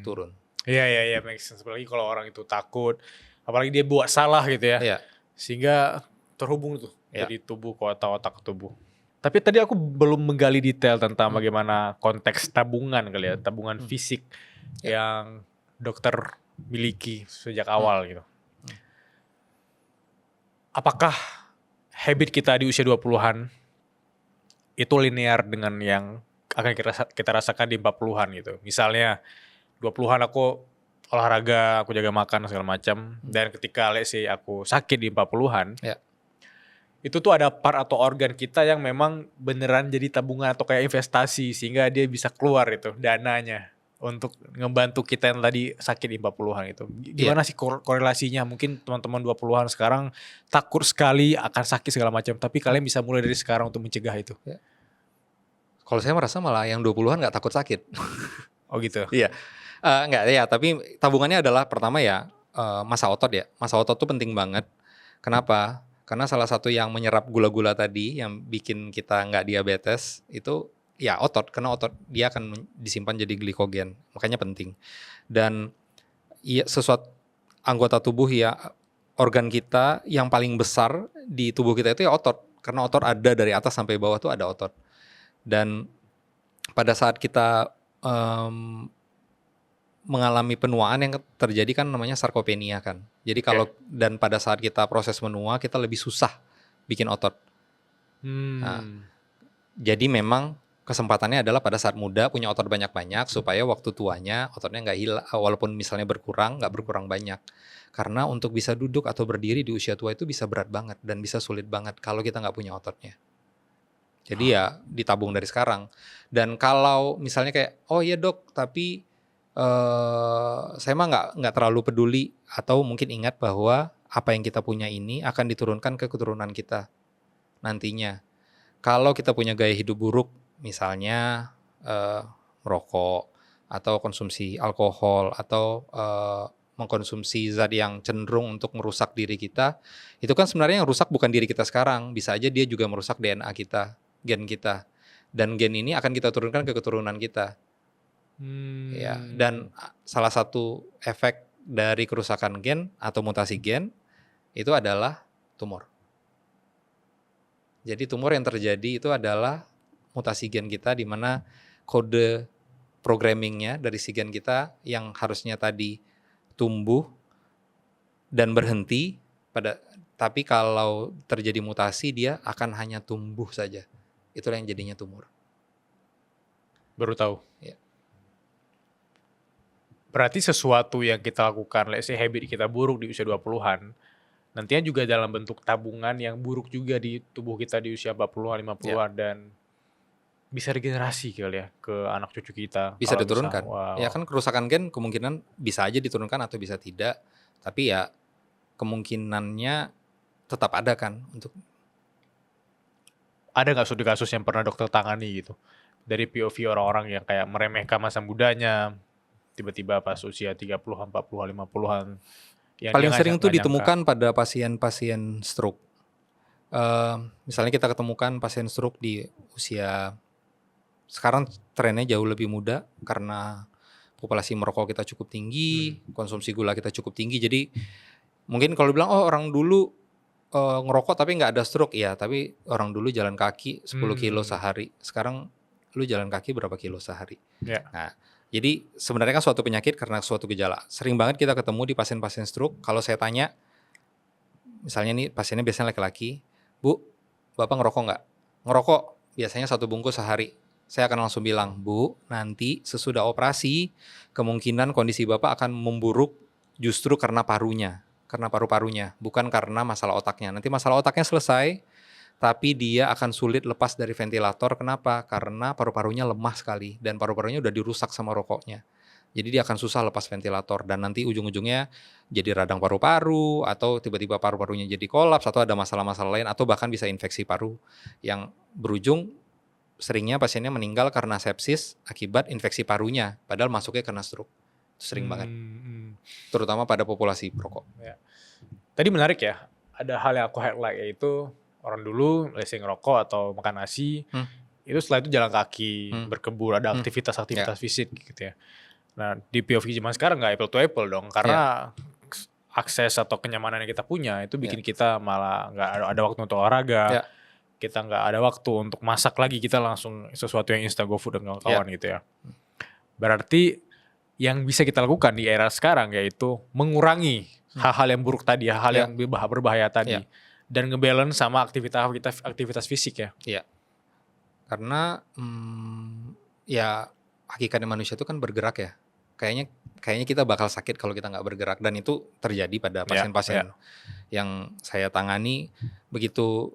turun. Iya, make sense. Apalagi kalau orang itu takut, apalagi dia buat salah gitu ya. Sehingga terhubung tuh dari tubuh ke otak ke tubuh. Tapi tadi aku belum menggali detail tentang bagaimana konteks tabungan kali ya, tabungan fisik yang dokter miliki sejak awal gitu. Apakah habit kita di usia 20-an itu linear dengan yang akan kita rasakan di 40-an gitu. Misalnya 20-an aku olahraga, aku jaga makan segala macam, dan ketika let's say aku sakit di 40-an, itu tuh ada part atau organ kita yang memang beneran jadi tabungan atau kayak investasi sehingga dia bisa keluar itu dananya untuk ngebantu kita yang tadi sakit di 40-an itu. Gimana sih korelasinya? Mungkin teman-teman 20-an sekarang takut sekali akan sakit segala macam, tapi kalian bisa mulai dari sekarang untuk mencegah itu. Kalau saya merasa malah yang 20-an nggak takut sakit. Oh gitu? Iya. Nggak ya, tapi tabungannya adalah pertama ya masa otot ya. Masa otot tuh penting banget. Kenapa? Karena salah satu yang menyerap gula-gula tadi yang bikin kita nggak diabetes itu ya otot, karena otot dia akan disimpan jadi glikogen, makanya penting. Dan ya, sesuatu anggota tubuh ya, organ kita yang paling besar di tubuh kita itu ya otot, karena otot ada dari atas sampai bawah tuh ada otot. Dan pada saat kita mengalami penuaan yang terjadi kan namanya sarkopenia kan. Jadi kalau dan pada saat kita proses menua kita lebih susah bikin otot. Nah, jadi memang kesempatannya adalah pada saat muda punya otot banyak-banyak supaya waktu tuanya ototnya nggak hilang, walaupun misalnya nggak berkurang banyak. Karena untuk bisa duduk atau berdiri di usia tua itu bisa berat banget dan bisa sulit banget kalau kita nggak punya ototnya. Jadi ya ditabung dari sekarang. Dan kalau misalnya kayak, oh iya dok, tapi saya mah nggak terlalu peduli atau mungkin ingat bahwa apa yang kita punya ini akan diturunkan ke keturunan kita nantinya. Kalau kita punya gaya hidup buruk, misalnya merokok atau konsumsi alkohol atau mengkonsumsi zat yang cenderung untuk merusak diri kita, itu kan sebenarnya yang rusak bukan diri kita sekarang, bisa aja dia juga merusak DNA kita, gen kita, dan gen ini akan kita turunkan ke keturunan kita. Ya, dan salah satu efek dari kerusakan gen atau mutasi gen itu adalah tumor. Jadi tumor yang terjadi itu adalah mutasi gen kita di mana kode programmingnya dari si gen kita yang harusnya tadi tumbuh dan berhenti tapi kalau terjadi mutasi dia akan hanya tumbuh saja. Itulah yang jadinya tumor. Baru tahu. Ya. Berarti sesuatu yang kita lakukan, let's say habit kita buruk di usia 20-an, nantinya juga dalam bentuk tabungan yang buruk juga di tubuh kita di usia 40-an, 50-an, dan bisa regenerasi kali ya ke anak cucu kita. Bisa diturunkan. Wow. Ya kan kerusakan gen kemungkinan bisa aja diturunkan atau bisa tidak. Tapi ya kemungkinannya tetap ada kan untuk. Ada nggak studi kasus yang pernah dokter tangani gitu? Dari POV orang-orang yang kayak meremehkan masa mudanya, tiba-tiba pas usia 30-an, 40-an, 50-an. Paling sering tuh ditemukan pada pasien-pasien stroke. Misalnya kita ketemukan pasien stroke di usia, sekarang trennya jauh lebih muda karena populasi merokok kita cukup tinggi, konsumsi gula kita cukup tinggi. Jadi mungkin kalau bilang oh orang dulu ngerokok tapi nggak ada stroke, ya tapi orang dulu jalan kaki 10 kilo sehari. Sekarang lu jalan kaki berapa kilo sehari? Nah, jadi sebenarnya kan suatu penyakit karena suatu gejala. Sering banget kita ketemu di pasien-pasien stroke. Kalau saya tanya, misalnya nih pasiennya biasanya laki-laki, Bu, Bapak ngerokok nggak? Ngerokok biasanya 1 bungkus sehari. Saya akan langsung bilang, Bu, nanti sesudah operasi kemungkinan kondisi Bapak akan memburuk justru karena paru-parunya, bukan karena masalah otaknya. Nanti masalah otaknya selesai, tapi dia akan sulit lepas dari ventilator. Kenapa? Karena paru-parunya lemah sekali dan paru-parunya udah dirusak sama rokoknya. Jadi dia akan susah lepas ventilator dan nanti ujung-ujungnya jadi radang paru-paru atau tiba-tiba paru-parunya jadi kolaps atau ada masalah-masalah lain atau bahkan bisa infeksi paru yang berujung seringnya pasiennya meninggal karena sepsis akibat infeksi parunya padahal masuknya karena stroke. Itu sering banget. Terutama pada populasi perokok. Ya. Tadi menarik ya, ada hal yang aku highlight yaitu orang dulu let's say ngerokok atau makan nasi, itu setelah itu jalan kaki, berkebun, ada aktivitas fisik gitu ya. Nah di POV zaman sekarang nggak apple to apple dong, karena akses atau kenyamanan yang kita punya itu bikin kita malah nggak ada waktu untuk olahraga, kita nggak ada waktu untuk masak lagi, kita langsung sesuatu yang instan GoFood dan kawan-kawan gitu ya. Berarti yang bisa kita lakukan di era sekarang yaitu mengurangi hal-hal yang buruk tadi, hal-hal yang berbahaya tadi. Dan ngebalance sama aktivitas fisik ya. Iya. Karena ya hakikatnya manusia itu kan bergerak ya. Kayaknya kita bakal sakit kalau kita nggak bergerak, dan itu terjadi pada pasien-pasien yang saya tangani. Begitu,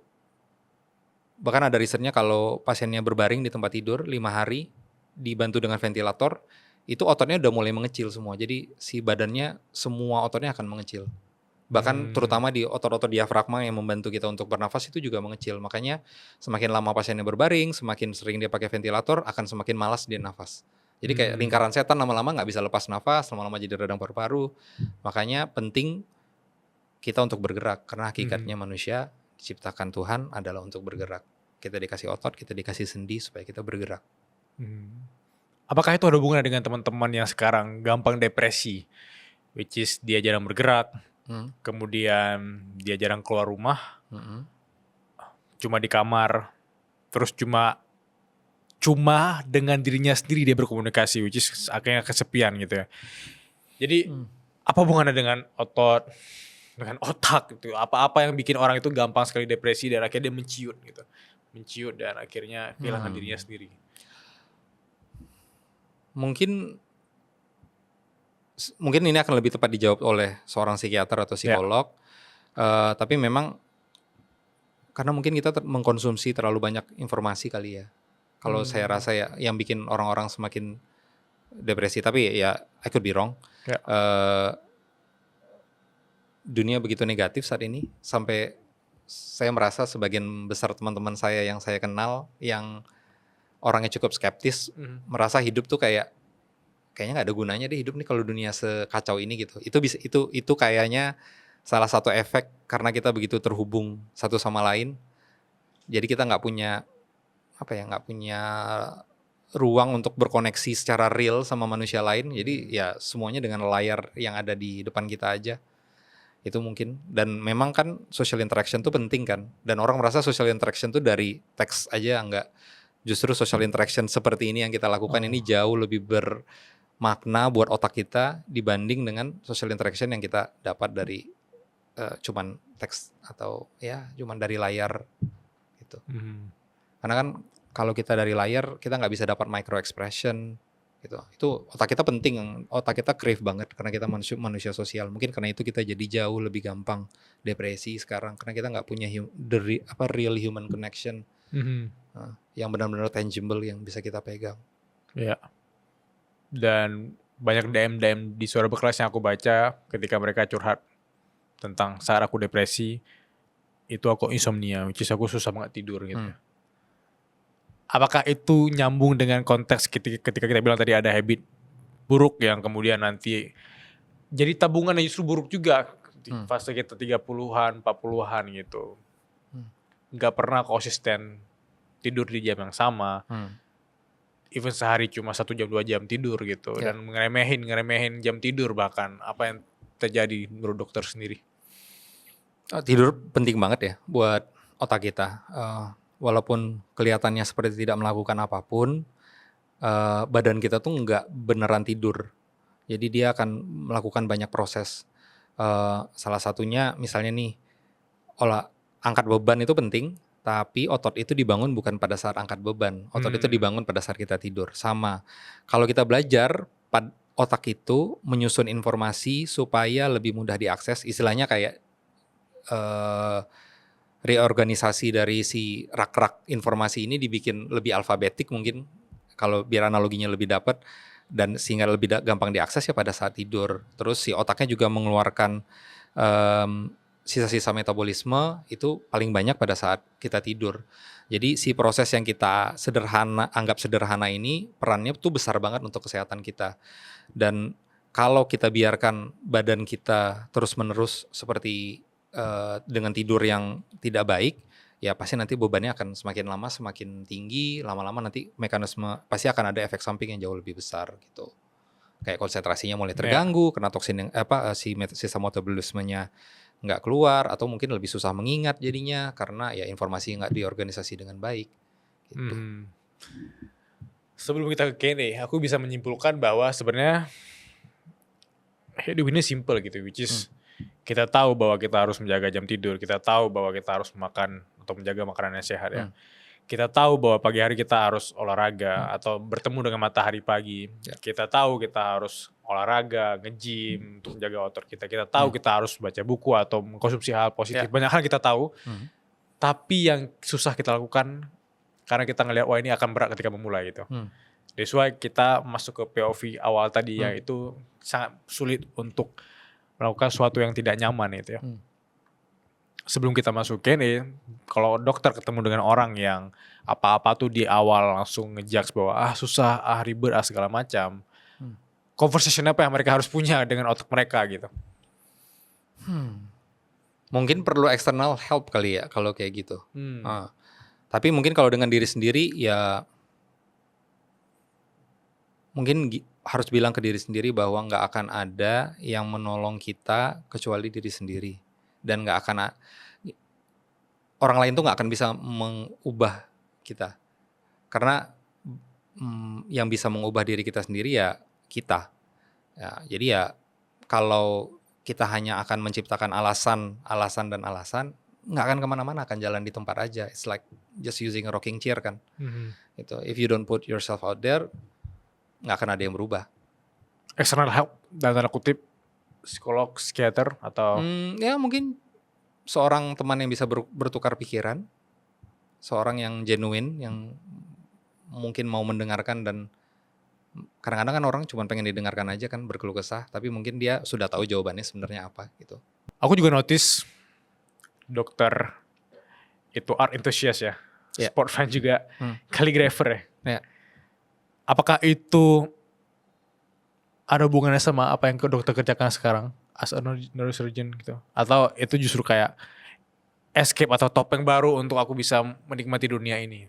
bahkan ada risetnya kalau pasiennya berbaring di tempat tidur 5 hari dibantu dengan ventilator, itu ototnya udah mulai mengecil semua. Jadi si badannya semua ototnya akan mengecil. Bahkan terutama di otot-otot diafragma yang membantu kita untuk bernafas itu juga mengecil. Makanya semakin lama pasiennya berbaring, semakin sering dia pakai ventilator, akan semakin malas dia nafas. Jadi kayak lingkaran setan, lama-lama nggak bisa lepas nafas, lama-lama jadi radang paru-paru. Makanya penting kita untuk bergerak, karena hakikatnya manusia diciptakan Tuhan adalah untuk bergerak. Kita dikasih otot, kita dikasih sendi supaya kita bergerak. Apakah itu ada hubungannya dengan teman-teman yang sekarang gampang depresi, which is dia jarang bergerak, kemudian dia jarang keluar rumah, cuma di kamar, terus cuma dengan dirinya sendiri dia berkomunikasi, which is akhirnya kesepian gitu ya. Jadi apa hubungannya dengan otot, dengan otak gitu? Apa yang bikin orang itu gampang sekali depresi dan akhirnya dia menciut dan akhirnya kehilangan dirinya sendiri? Mungkin ini akan lebih tepat dijawab oleh seorang psikiater atau psikolog. Tapi memang karena mungkin kita mengkonsumsi terlalu banyak informasi kali ya. Kalau saya rasa ya yang bikin orang-orang semakin depresi. Tapi ya I could be wrong. Dunia begitu negatif saat ini sampai saya merasa sebagian besar teman-teman saya yang saya kenal yang orangnya cukup skeptis merasa hidup tuh kayaknya nggak ada gunanya deh hidup nih kalau dunia sekacau ini gitu. Itu kayaknya salah satu efek karena kita begitu terhubung satu sama lain. Jadi kita nggak punya ruang untuk berkoneksi secara real sama manusia lain. Jadi ya semuanya dengan layar yang ada di depan kita aja. Itu mungkin. Dan memang kan social interaction tuh penting kan. Dan orang merasa social interaction tuh dari teks aja, enggak. Justru social interaction seperti ini yang kita lakukan ini jauh lebih bermakna buat otak kita dibanding dengan social interaction yang kita dapat dari cuman teks atau ya cuman dari layar gitu. Karena kan kalau kita dari layar kita nggak bisa dapat micro expression gitu. Itu otak kita penting, otak kita crave banget karena kita manusia sosial. Mungkin karena itu kita jadi jauh lebih gampang depresi sekarang karena kita nggak punya real human connection yang benar-benar tangible yang bisa kita pegang. Ya. Dan banyak DM di Suara Berkelas yang aku baca ketika mereka curhat tentang saat aku depresi itu aku insomnia, which is aku susah banget tidur gitu. Apakah itu nyambung dengan konteks ketika kita bilang tadi ada habit buruk yang kemudian nanti jadi tabungan yang justru buruk juga di fase kita 30-an, 40-an gitu. Gak pernah konsisten tidur di jam yang sama. Even sehari cuma 1 jam 2 jam tidur gitu. Dan ngeremehin jam tidur bahkan. Apa yang terjadi menurut dokter sendiri? Tidur penting banget ya buat otak kita. Walaupun kelihatannya seperti tidak melakukan apapun, badan kita tuh nggak beneran tidur. Jadi dia akan melakukan banyak proses. Salah satunya misalnya nih, angkat beban itu penting, tapi otot itu dibangun bukan pada saat angkat beban. Otot itu dibangun pada saat kita tidur. Sama, kalau kita belajar, otak itu menyusun informasi supaya lebih mudah diakses. Istilahnya kayak reorganisasi dari si rak-rak informasi ini dibikin lebih alfabetik mungkin kalau biar analoginya lebih dapat dan sehingga lebih gampang diakses ya pada saat tidur. Terus si otaknya juga mengeluarkan sisa-sisa metabolisme itu paling banyak pada saat kita tidur. Jadi si proses yang kita anggap sederhana ini perannya tuh besar banget untuk kesehatan kita. Dan kalau kita biarkan badan kita terus-menerus seperti dengan tidur yang tidak baik, ya pasti nanti bebannya akan semakin lama semakin tinggi, lama-lama nanti mekanisme pasti akan ada efek samping yang jauh lebih besar gitu. Kayak konsentrasinya mulai terganggu, karena toksin yang sisa metabolismenya nggak keluar atau mungkin lebih susah mengingat jadinya karena ya informasi nggak diorganisasi dengan baik. Gitu. Sebelum kita ke Q&A, aku bisa menyimpulkan bahwa sebenarnya hidup ini simple gitu, which is kita tahu bahwa kita harus menjaga jam tidur, kita tahu bahwa kita harus makan atau menjaga makanan yang sehat ya. Kita tahu bahwa pagi hari kita harus olahraga atau bertemu dengan matahari pagi. Kita tahu kita harus olahraga, nge-gym untuk menjaga otot kita. Kita tahu kita harus baca buku atau mengkonsumsi hal positif. Banyak hal kita tahu. Tapi yang susah kita lakukan karena kita ngelihat wah ini akan berat ketika memulai gitu. That's why kita masuk ke POV awal tadi yang itu sangat sulit untuk melakukan sesuatu yang tidak nyaman itu ya. Sebelum kita masuk Q&A, kalau dokter ketemu dengan orang yang apa-apa tuh di awal langsung ngejudge bahwa susah, ribet, segala macam. Conversation apa yang mereka harus punya dengan otak mereka gitu? Mungkin perlu external help kali ya kalau kayak gitu. Hmm. Tapi mungkin kalau dengan diri sendiri ya mungkin harus bilang ke diri sendiri bahwa nggak akan ada yang menolong kita kecuali diri sendiri. Dan nggak akan orang lain tuh nggak akan bisa mengubah kita. Karena yang bisa mengubah diri kita sendiri ya kita. Ya, jadi ya kalau kita hanya akan menciptakan alasan, nggak akan kemana-mana, akan jalan di tempat aja. It's like just using a rocking chair kan. Gitu. If you don't put yourself out there, nggak akan ada yang berubah. External help dalam tanda kutip psikolog, psikiater atau ya mungkin seorang teman yang bisa bertukar pikiran, seorang yang genuine, yang mungkin mau mendengarkan. Dan kadang-kadang kan orang cuma pengen didengarkan aja kan, berkeluh kesah, tapi mungkin dia sudah tahu jawabannya sebenarnya apa gitu. Aku juga notice dokter itu art enthusiast ya, sport fan juga, calligrapher ya. Apakah itu ada hubungannya sama apa yang dokter kerjakan sekarang as a neurosurgeon gitu? Atau itu justru kayak escape atau topeng baru untuk aku bisa menikmati dunia ini?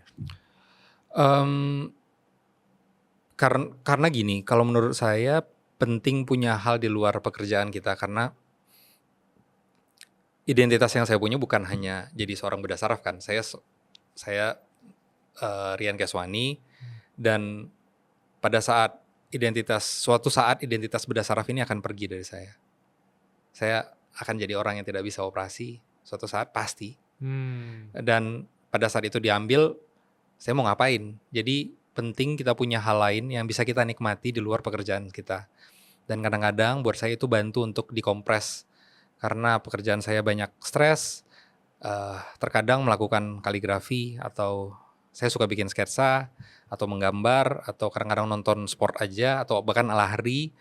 Karena gini, kalau menurut saya penting punya hal di luar pekerjaan kita, karena identitas yang saya punya bukan hanya jadi seorang bedah saraf kan. Saya Rian Keswani, dan pada suatu saat identitas bedah saraf ini akan pergi dari saya. Saya akan jadi orang yang tidak bisa operasi suatu saat pasti. Dan pada saat itu diambil, saya mau ngapain? Jadi penting kita punya hal lain yang bisa kita nikmati di luar pekerjaan kita. Dan kadang-kadang buat saya itu bantu untuk dikompres. Karena pekerjaan saya banyak stres, terkadang melakukan kaligrafi, atau saya suka bikin sketsa, atau menggambar, atau kadang-kadang nonton sport aja, atau bahkan lari.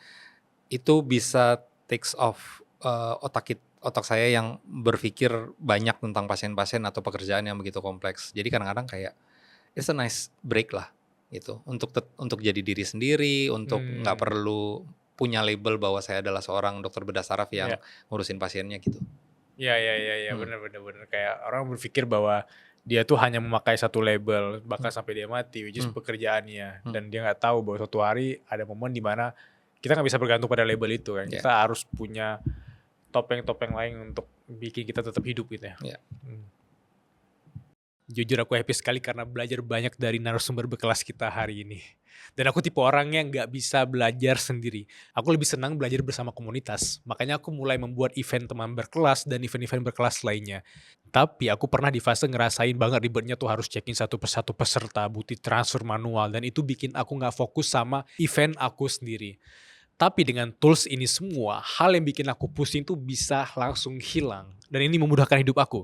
Itu bisa takes off otak saya yang berpikir banyak tentang pasien-pasien atau pekerjaan yang begitu kompleks. Jadi kadang-kadang kayak it's a nice break lah gitu, untuk jadi diri sendiri, untuk nggak perlu punya label bahwa saya adalah seorang dokter bedah saraf yang ngurusin pasiennya gitu. Iya, benar kayak orang berpikir bahwa dia tuh hanya memakai satu label bahkan sampai dia mati, which is pekerjaannya, dan dia nggak tahu bahwa suatu hari ada momen di mana kita nggak bisa bergantung pada label itu kan. Kita harus punya topeng-topeng lain untuk bikin kita tetap hidup gitu ya. Jujur aku happy sekali karena belajar banyak dari narasumber berkelas kita hari ini. Dan aku tipe orang yang gak bisa belajar sendiri. Aku lebih senang belajar bersama komunitas. Makanya aku mulai membuat event teman berkelas dan event-event berkelas lainnya. Tapi aku pernah di fase ngerasain banget ribetnya tuh harus check-in satu persatu peserta, butuh transfer manual. Dan itu bikin aku gak fokus sama event aku sendiri. Tapi dengan tools ini semua, hal yang bikin aku pusing tuh bisa langsung hilang. Dan ini memudahkan hidup aku.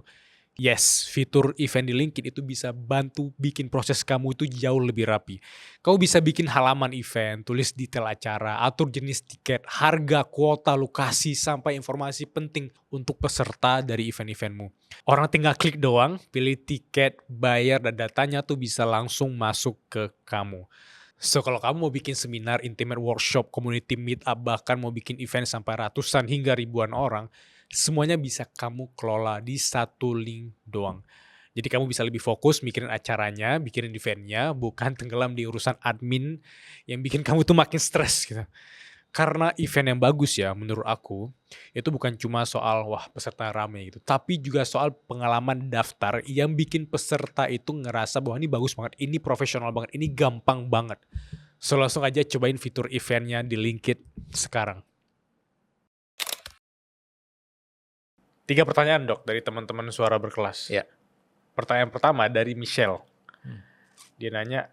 Yes, fitur event di LinkedIn itu bisa bantu bikin proses kamu itu jauh lebih rapi. Kamu bisa bikin halaman event, tulis detail acara, atur jenis tiket, harga, kuota, lokasi, sampai informasi penting untuk peserta dari event-eventmu. Orang tinggal klik doang, pilih tiket, bayar, dan datanya tuh bisa langsung masuk ke kamu. So kalau kamu mau bikin seminar, intimate workshop, community meetup, bahkan mau bikin event sampai ratusan hingga ribuan orang, semuanya bisa kamu kelola di satu link doang. Jadi kamu bisa lebih fokus mikirin acaranya, bikin eventnya, bukan tenggelam di urusan admin yang bikin kamu tuh makin stres gitu. Karena event yang bagus ya menurut aku, itu bukan cuma soal wah peserta rame gitu, tapi juga soal pengalaman daftar yang bikin peserta itu ngerasa bahwa ini bagus banget, ini profesional banget, ini gampang banget. So langsung aja cobain fitur eventnya di LinkedIn sekarang. 3 pertanyaan dok dari teman-teman suara berkelas. Ya. Pertanyaan pertama dari Michelle. Dia nanya,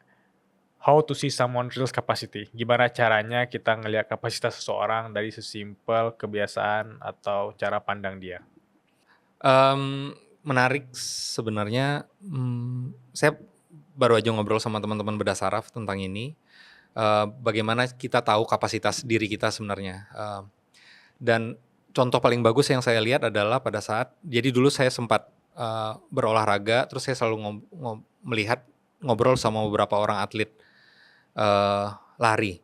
how to see someone real capacity? Gimana caranya kita ngelihat kapasitas seseorang dari sesimpel kebiasaan atau cara pandang dia? Menarik sebenarnya. Saya baru aja ngobrol sama teman-teman bedah saraf tentang ini. Bagaimana kita tahu kapasitas diri kita sebenarnya. Dan contoh paling bagus yang saya lihat adalah pada saat, jadi dulu saya sempat berolahraga, terus saya selalu ngobrol sama beberapa orang atlet lari.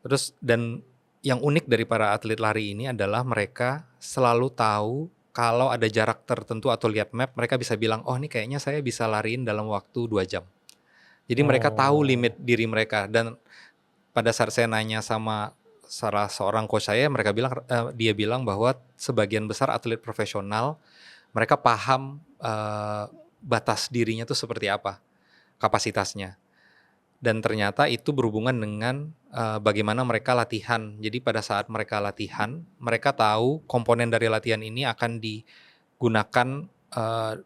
Terus dan yang unik dari para atlet lari ini adalah mereka selalu tahu kalau ada jarak tertentu atau lihat map, mereka bisa bilang, oh ini kayaknya saya bisa lariin dalam waktu 2 jam. Jadi mereka tahu limit diri mereka. Dan pada saat saya nanya sama salah seorang coach saya, dia bilang bahwa sebagian besar atlet profesional mereka paham batas dirinya tuh seperti apa, kapasitasnya. Dan ternyata itu berhubungan dengan bagaimana mereka latihan. Jadi pada saat mereka latihan, mereka tahu komponen dari latihan ini akan digunakan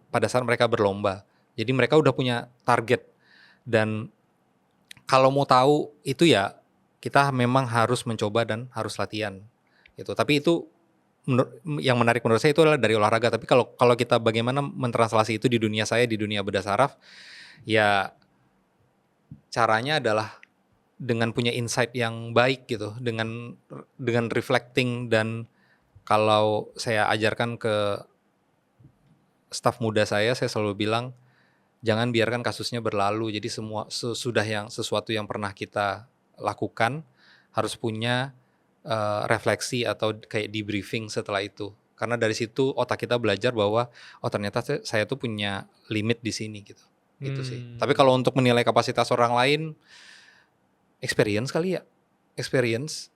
pada saat mereka berlomba. Jadi mereka udah punya target. Dan kalau mau tahu itu ya kita memang harus mencoba dan harus latihan. Gitu. Tapi itu yang menarik menurut saya itu adalah dari olahraga. Tapi kalau kita bagaimana mentranslasi itu di dunia saya, di dunia bedah saraf, ya caranya adalah dengan punya insight yang baik gitu, dengan reflecting. Dan kalau saya ajarkan ke staf muda saya selalu bilang jangan biarkan kasusnya berlalu. Jadi semua sesuatu yang pernah kita lakukan harus punya refleksi atau kayak debriefing setelah itu. Karena dari situ otak kita belajar bahwa oh ternyata saya tuh punya limit di sini gitu. Gitu sih. Tapi kalau untuk menilai kapasitas orang lain, experience kali ya. Experience,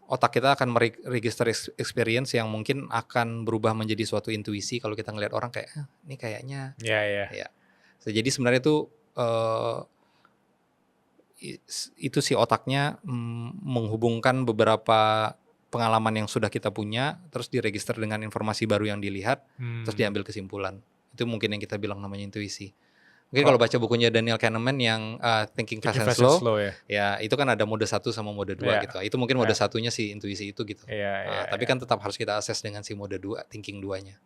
otak kita akan meregister experience yang mungkin akan berubah menjadi suatu intuisi kalau kita ngelihat orang kayak ini kayaknya. Ya. Jadi sebenarnya itu si otaknya menghubungkan beberapa pengalaman yang sudah kita punya, terus diregister dengan informasi baru yang dilihat, terus diambil kesimpulan. Itu mungkin yang kita bilang namanya intuisi. Mungkin kalau baca bukunya Daniel Kahneman yang Thinking Fast and Slow, ya itu kan ada mode 1 sama mode 2 gitu. Itu mungkin mode satunya si intuisi itu gitu. Tapi kan tetap harus kita akses dengan si mode 2, thinking 2-nya.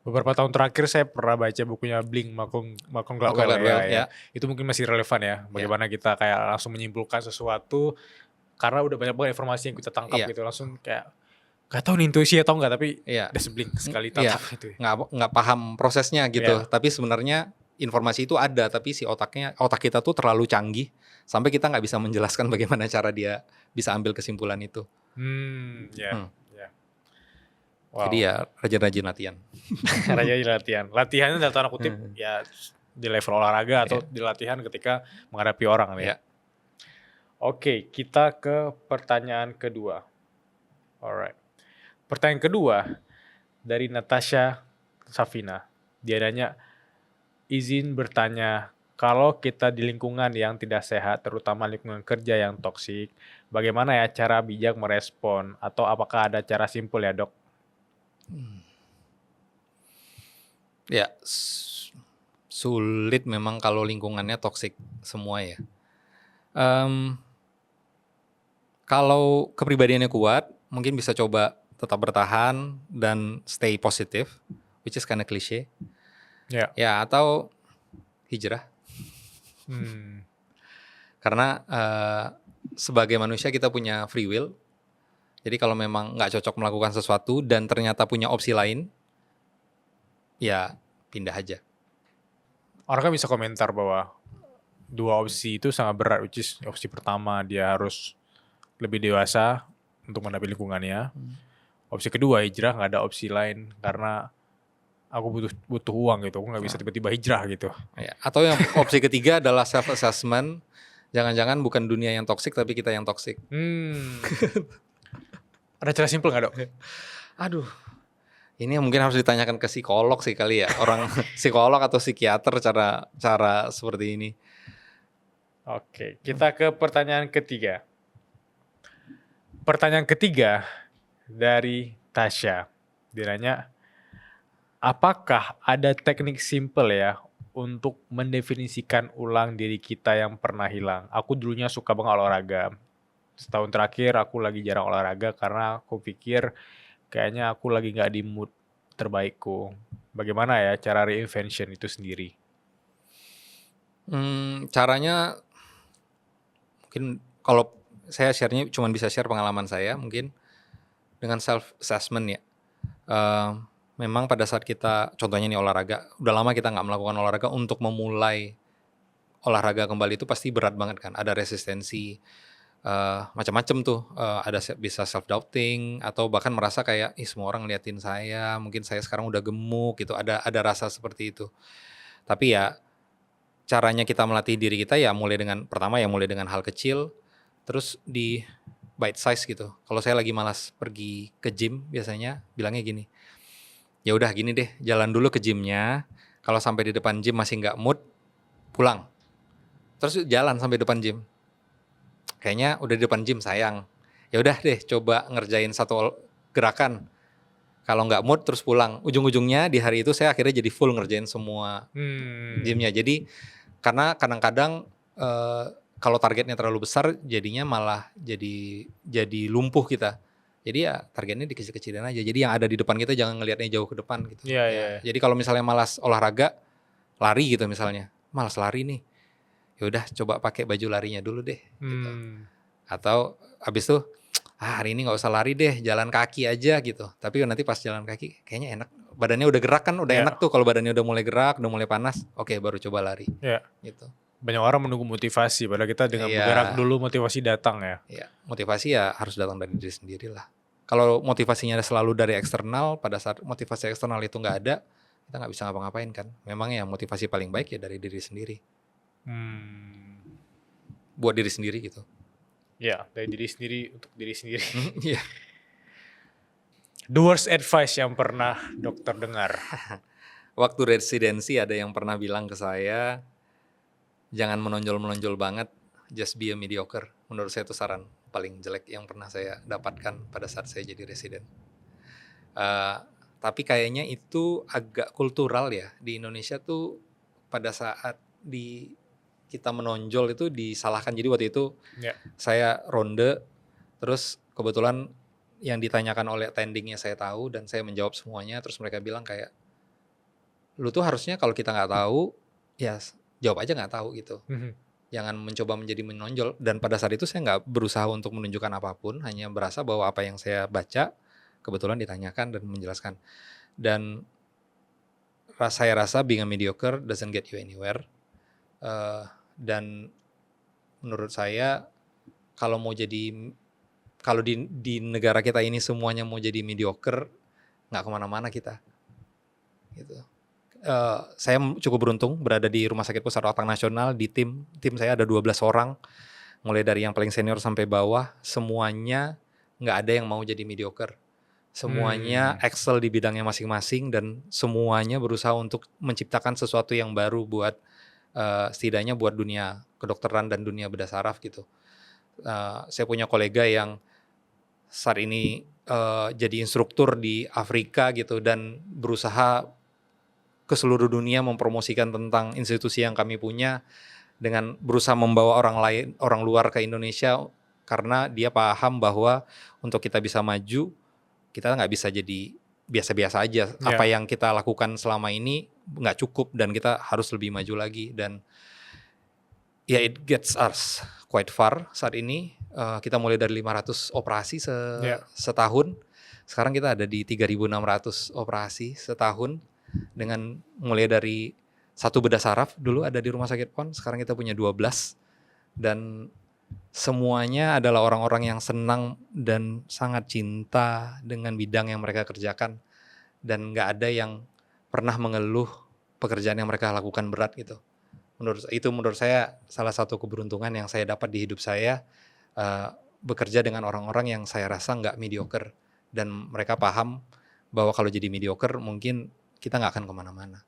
Beberapa tahun terakhir saya pernah baca bukunya Blink, Malcolm Gladwell ya. Itu mungkin masih relevan ya. Bagaimana kita kayak langsung menyimpulkan sesuatu karena udah banyak banget informasi yang kita tangkap gitu. Langsung kayak gak tahu nih intuisi atau enggak, tapi udah Blink sekali tangkap gitu. Nggak paham prosesnya gitu. Tapi sebenarnya informasi itu ada, tapi si otak kita tuh terlalu canggih sampai kita nggak bisa menjelaskan bagaimana cara dia bisa ambil kesimpulan itu. Wow. Jadi ya rajin-rajin latihan. Rajin latihan. Latihannya dalam tanda kutip ya di level olahraga atau di latihan ketika menghadapi orang ya. Oke, kita ke pertanyaan kedua. Alright. Pertanyaan kedua dari Natasha Safina. Dia nanya, izin bertanya, kalau kita di lingkungan yang tidak sehat, terutama lingkungan kerja yang toksik, bagaimana ya cara bijak merespon? Atau apakah ada cara simpel ya dok? Ya, sulit memang kalau lingkungannya toksik semua ya. Kalau kepribadiannya kuat, mungkin bisa coba tetap bertahan dan stay positive, which is kinda cliche. Ya, atau hijrah. Karena sebagai manusia kita punya free will. Jadi kalau memang nggak cocok melakukan sesuatu dan ternyata punya opsi lain, ya pindah aja. Orang kan bisa komentar bahwa dua opsi itu sangat berat, which is opsi pertama dia harus lebih dewasa untuk menghadapi lingkungannya. Opsi kedua hijrah, nggak ada opsi lain karena aku butuh uang gitu, aku nggak bisa tiba-tiba hijrah gitu. Ya, atau yang opsi ketiga adalah self assessment. Jangan-jangan bukan dunia yang toksik tapi kita yang toksik. Ada cara simpel nggak dok? Aduh, ini mungkin harus ditanyakan ke psikolog sih kali ya, orang psikolog atau psikiater cara seperti ini. Oke, kita ke pertanyaan ketiga. Pertanyaan ketiga dari Tasya. Dia nanya, apakah ada teknik simpel ya untuk mendefinisikan ulang diri kita yang pernah hilang? Aku dulunya suka banget olahraga. Setahun terakhir aku lagi jarang olahraga karena aku pikir kayaknya aku lagi gak di mood terbaikku. Bagaimana ya cara reinvention itu sendiri? Caranya mungkin kalau saya share-nya cuma bisa share pengalaman saya mungkin dengan self assessment ya. Memang pada saat kita contohnya nih olahraga, udah lama kita nggak melakukan olahraga, untuk memulai olahraga kembali itu pasti berat banget kan, ada resistensi. macam-macam tuh, ada bisa self doubting atau bahkan merasa kayak ih semua orang ngeliatin saya, mungkin saya sekarang udah gemuk gitu, ada rasa seperti itu. Tapi ya caranya kita melatih diri kita ya mulai dengan hal kecil, terus di bite size gitu. Kalau saya lagi malas pergi ke gym biasanya bilangnya gini, ya udah gini deh, jalan dulu ke gymnya, kalau sampai di depan gym masih nggak mood, pulang. Terus jalan sampai depan gym. Kayaknya udah di depan gym sayang. Ya udah deh, coba ngerjain satu gerakan. Kalau nggak mood terus pulang. Ujung-ujungnya di hari itu saya akhirnya jadi full ngerjain semua gymnya. Jadi karena kadang-kadang kalau targetnya terlalu besar, jadinya malah jadi lumpuh kita. Jadi ya targetnya dikecil-kecilin aja. Jadi yang ada di depan kita jangan ngelihatnya jauh ke depan gitu. Iya, Ya, iya. jadi kalau misalnya malas olahraga, lari gitu misalnya, malas lari nih, ya udah coba pakai baju larinya dulu deh. Gitu. Atau abis itu hari ini nggak usah lari deh, jalan kaki aja gitu. Tapi nanti pas jalan kaki kayaknya enak, badannya udah gerak kan, udah enak tuh kalau badannya udah mulai gerak, udah mulai panas, oke baru coba lari. Gitu. Banyak orang menunggu motivasi, padahal kita dengan bergerak dulu motivasi datang ya. Iya, motivasi ya harus datang dari diri sendiri lah. Kalau motivasinya selalu dari eksternal, pada saat motivasi eksternal itu nggak ada, kita nggak bisa ngapa-ngapain kan. Memang ya motivasi paling baik ya dari diri sendiri. Buat diri sendiri gitu. Ya, dari diri sendiri untuk diri sendiri. Iya. The worst advice yang pernah dokter dengar. Waktu residensi ada yang pernah bilang ke saya, jangan menonjol-menonjol banget, just be a mediocre. Menurut saya itu saran paling jelek yang pernah saya dapatkan pada saat saya jadi residen. Tapi kayaknya itu agak kultural ya. Di Indonesia tuh pada saat kita menonjol itu disalahkan. Jadi waktu itu saya ronde, terus kebetulan yang ditanyakan oleh attendingnya saya tahu dan saya menjawab semuanya. Terus mereka bilang kayak, lu tuh harusnya kalau kita nggak tahu, ya jawab aja nggak tahu gitu. Jangan mencoba menjadi menonjol. Dan pada saat itu saya nggak berusaha untuk menunjukkan apapun, hanya berasa bahwa apa yang saya baca kebetulan ditanyakan dan menjelaskan. Dan saya rasa being a mediocre doesn't get you anywhere. Dan menurut saya kalau di negara kita ini semuanya mau jadi mediocre, nggak kemana-mana kita. Gitu. Saya cukup beruntung berada di Rumah Sakit Pusat Otak Nasional. Di tim saya ada 12 orang, mulai dari yang paling senior sampai bawah, semuanya nggak ada yang mau jadi mediocre. Semuanya excel di bidangnya masing-masing dan semuanya berusaha untuk menciptakan sesuatu yang baru buat setidaknya buat dunia kedokteran dan dunia bedah saraf gitu. Saya punya kolega yang saat ini jadi instruktur di Afrika gitu dan berusaha ke seluruh dunia mempromosikan tentang institusi yang kami punya dengan berusaha membawa orang luar ke Indonesia karena dia paham bahwa untuk kita bisa maju kita nggak bisa jadi biasa-biasa aja. Apa yang kita lakukan selama ini nggak cukup dan kita harus lebih maju lagi. Dan ya it gets us quite far saat ini. Kita mulai dari 500 operasi setahun. Sekarang kita ada di 3.600 operasi setahun. Dengan mulai dari 1 bedah saraf dulu ada di Rumah Sakit PON. Sekarang kita punya 12. Dan semuanya adalah orang-orang yang senang dan sangat cinta dengan bidang yang mereka kerjakan. Dan gak ada yang pernah mengeluh pekerjaan yang mereka lakukan berat gitu. Menurut saya salah satu keberuntungan yang saya dapat di hidup saya, bekerja dengan orang-orang yang saya rasa gak mediocre. Dan mereka paham bahwa kalau jadi mediocre mungkin kita gak akan kemana-mana.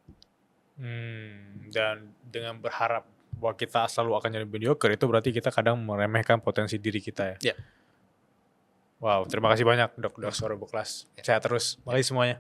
Dan dengan berharap bahwa kita selalu akan jadi mediocre, itu berarti kita kadang meremehkan potensi diri kita ya. Wow, terima kasih banyak Dok Suara Berkelas. Sehat terus. Mari semuanya.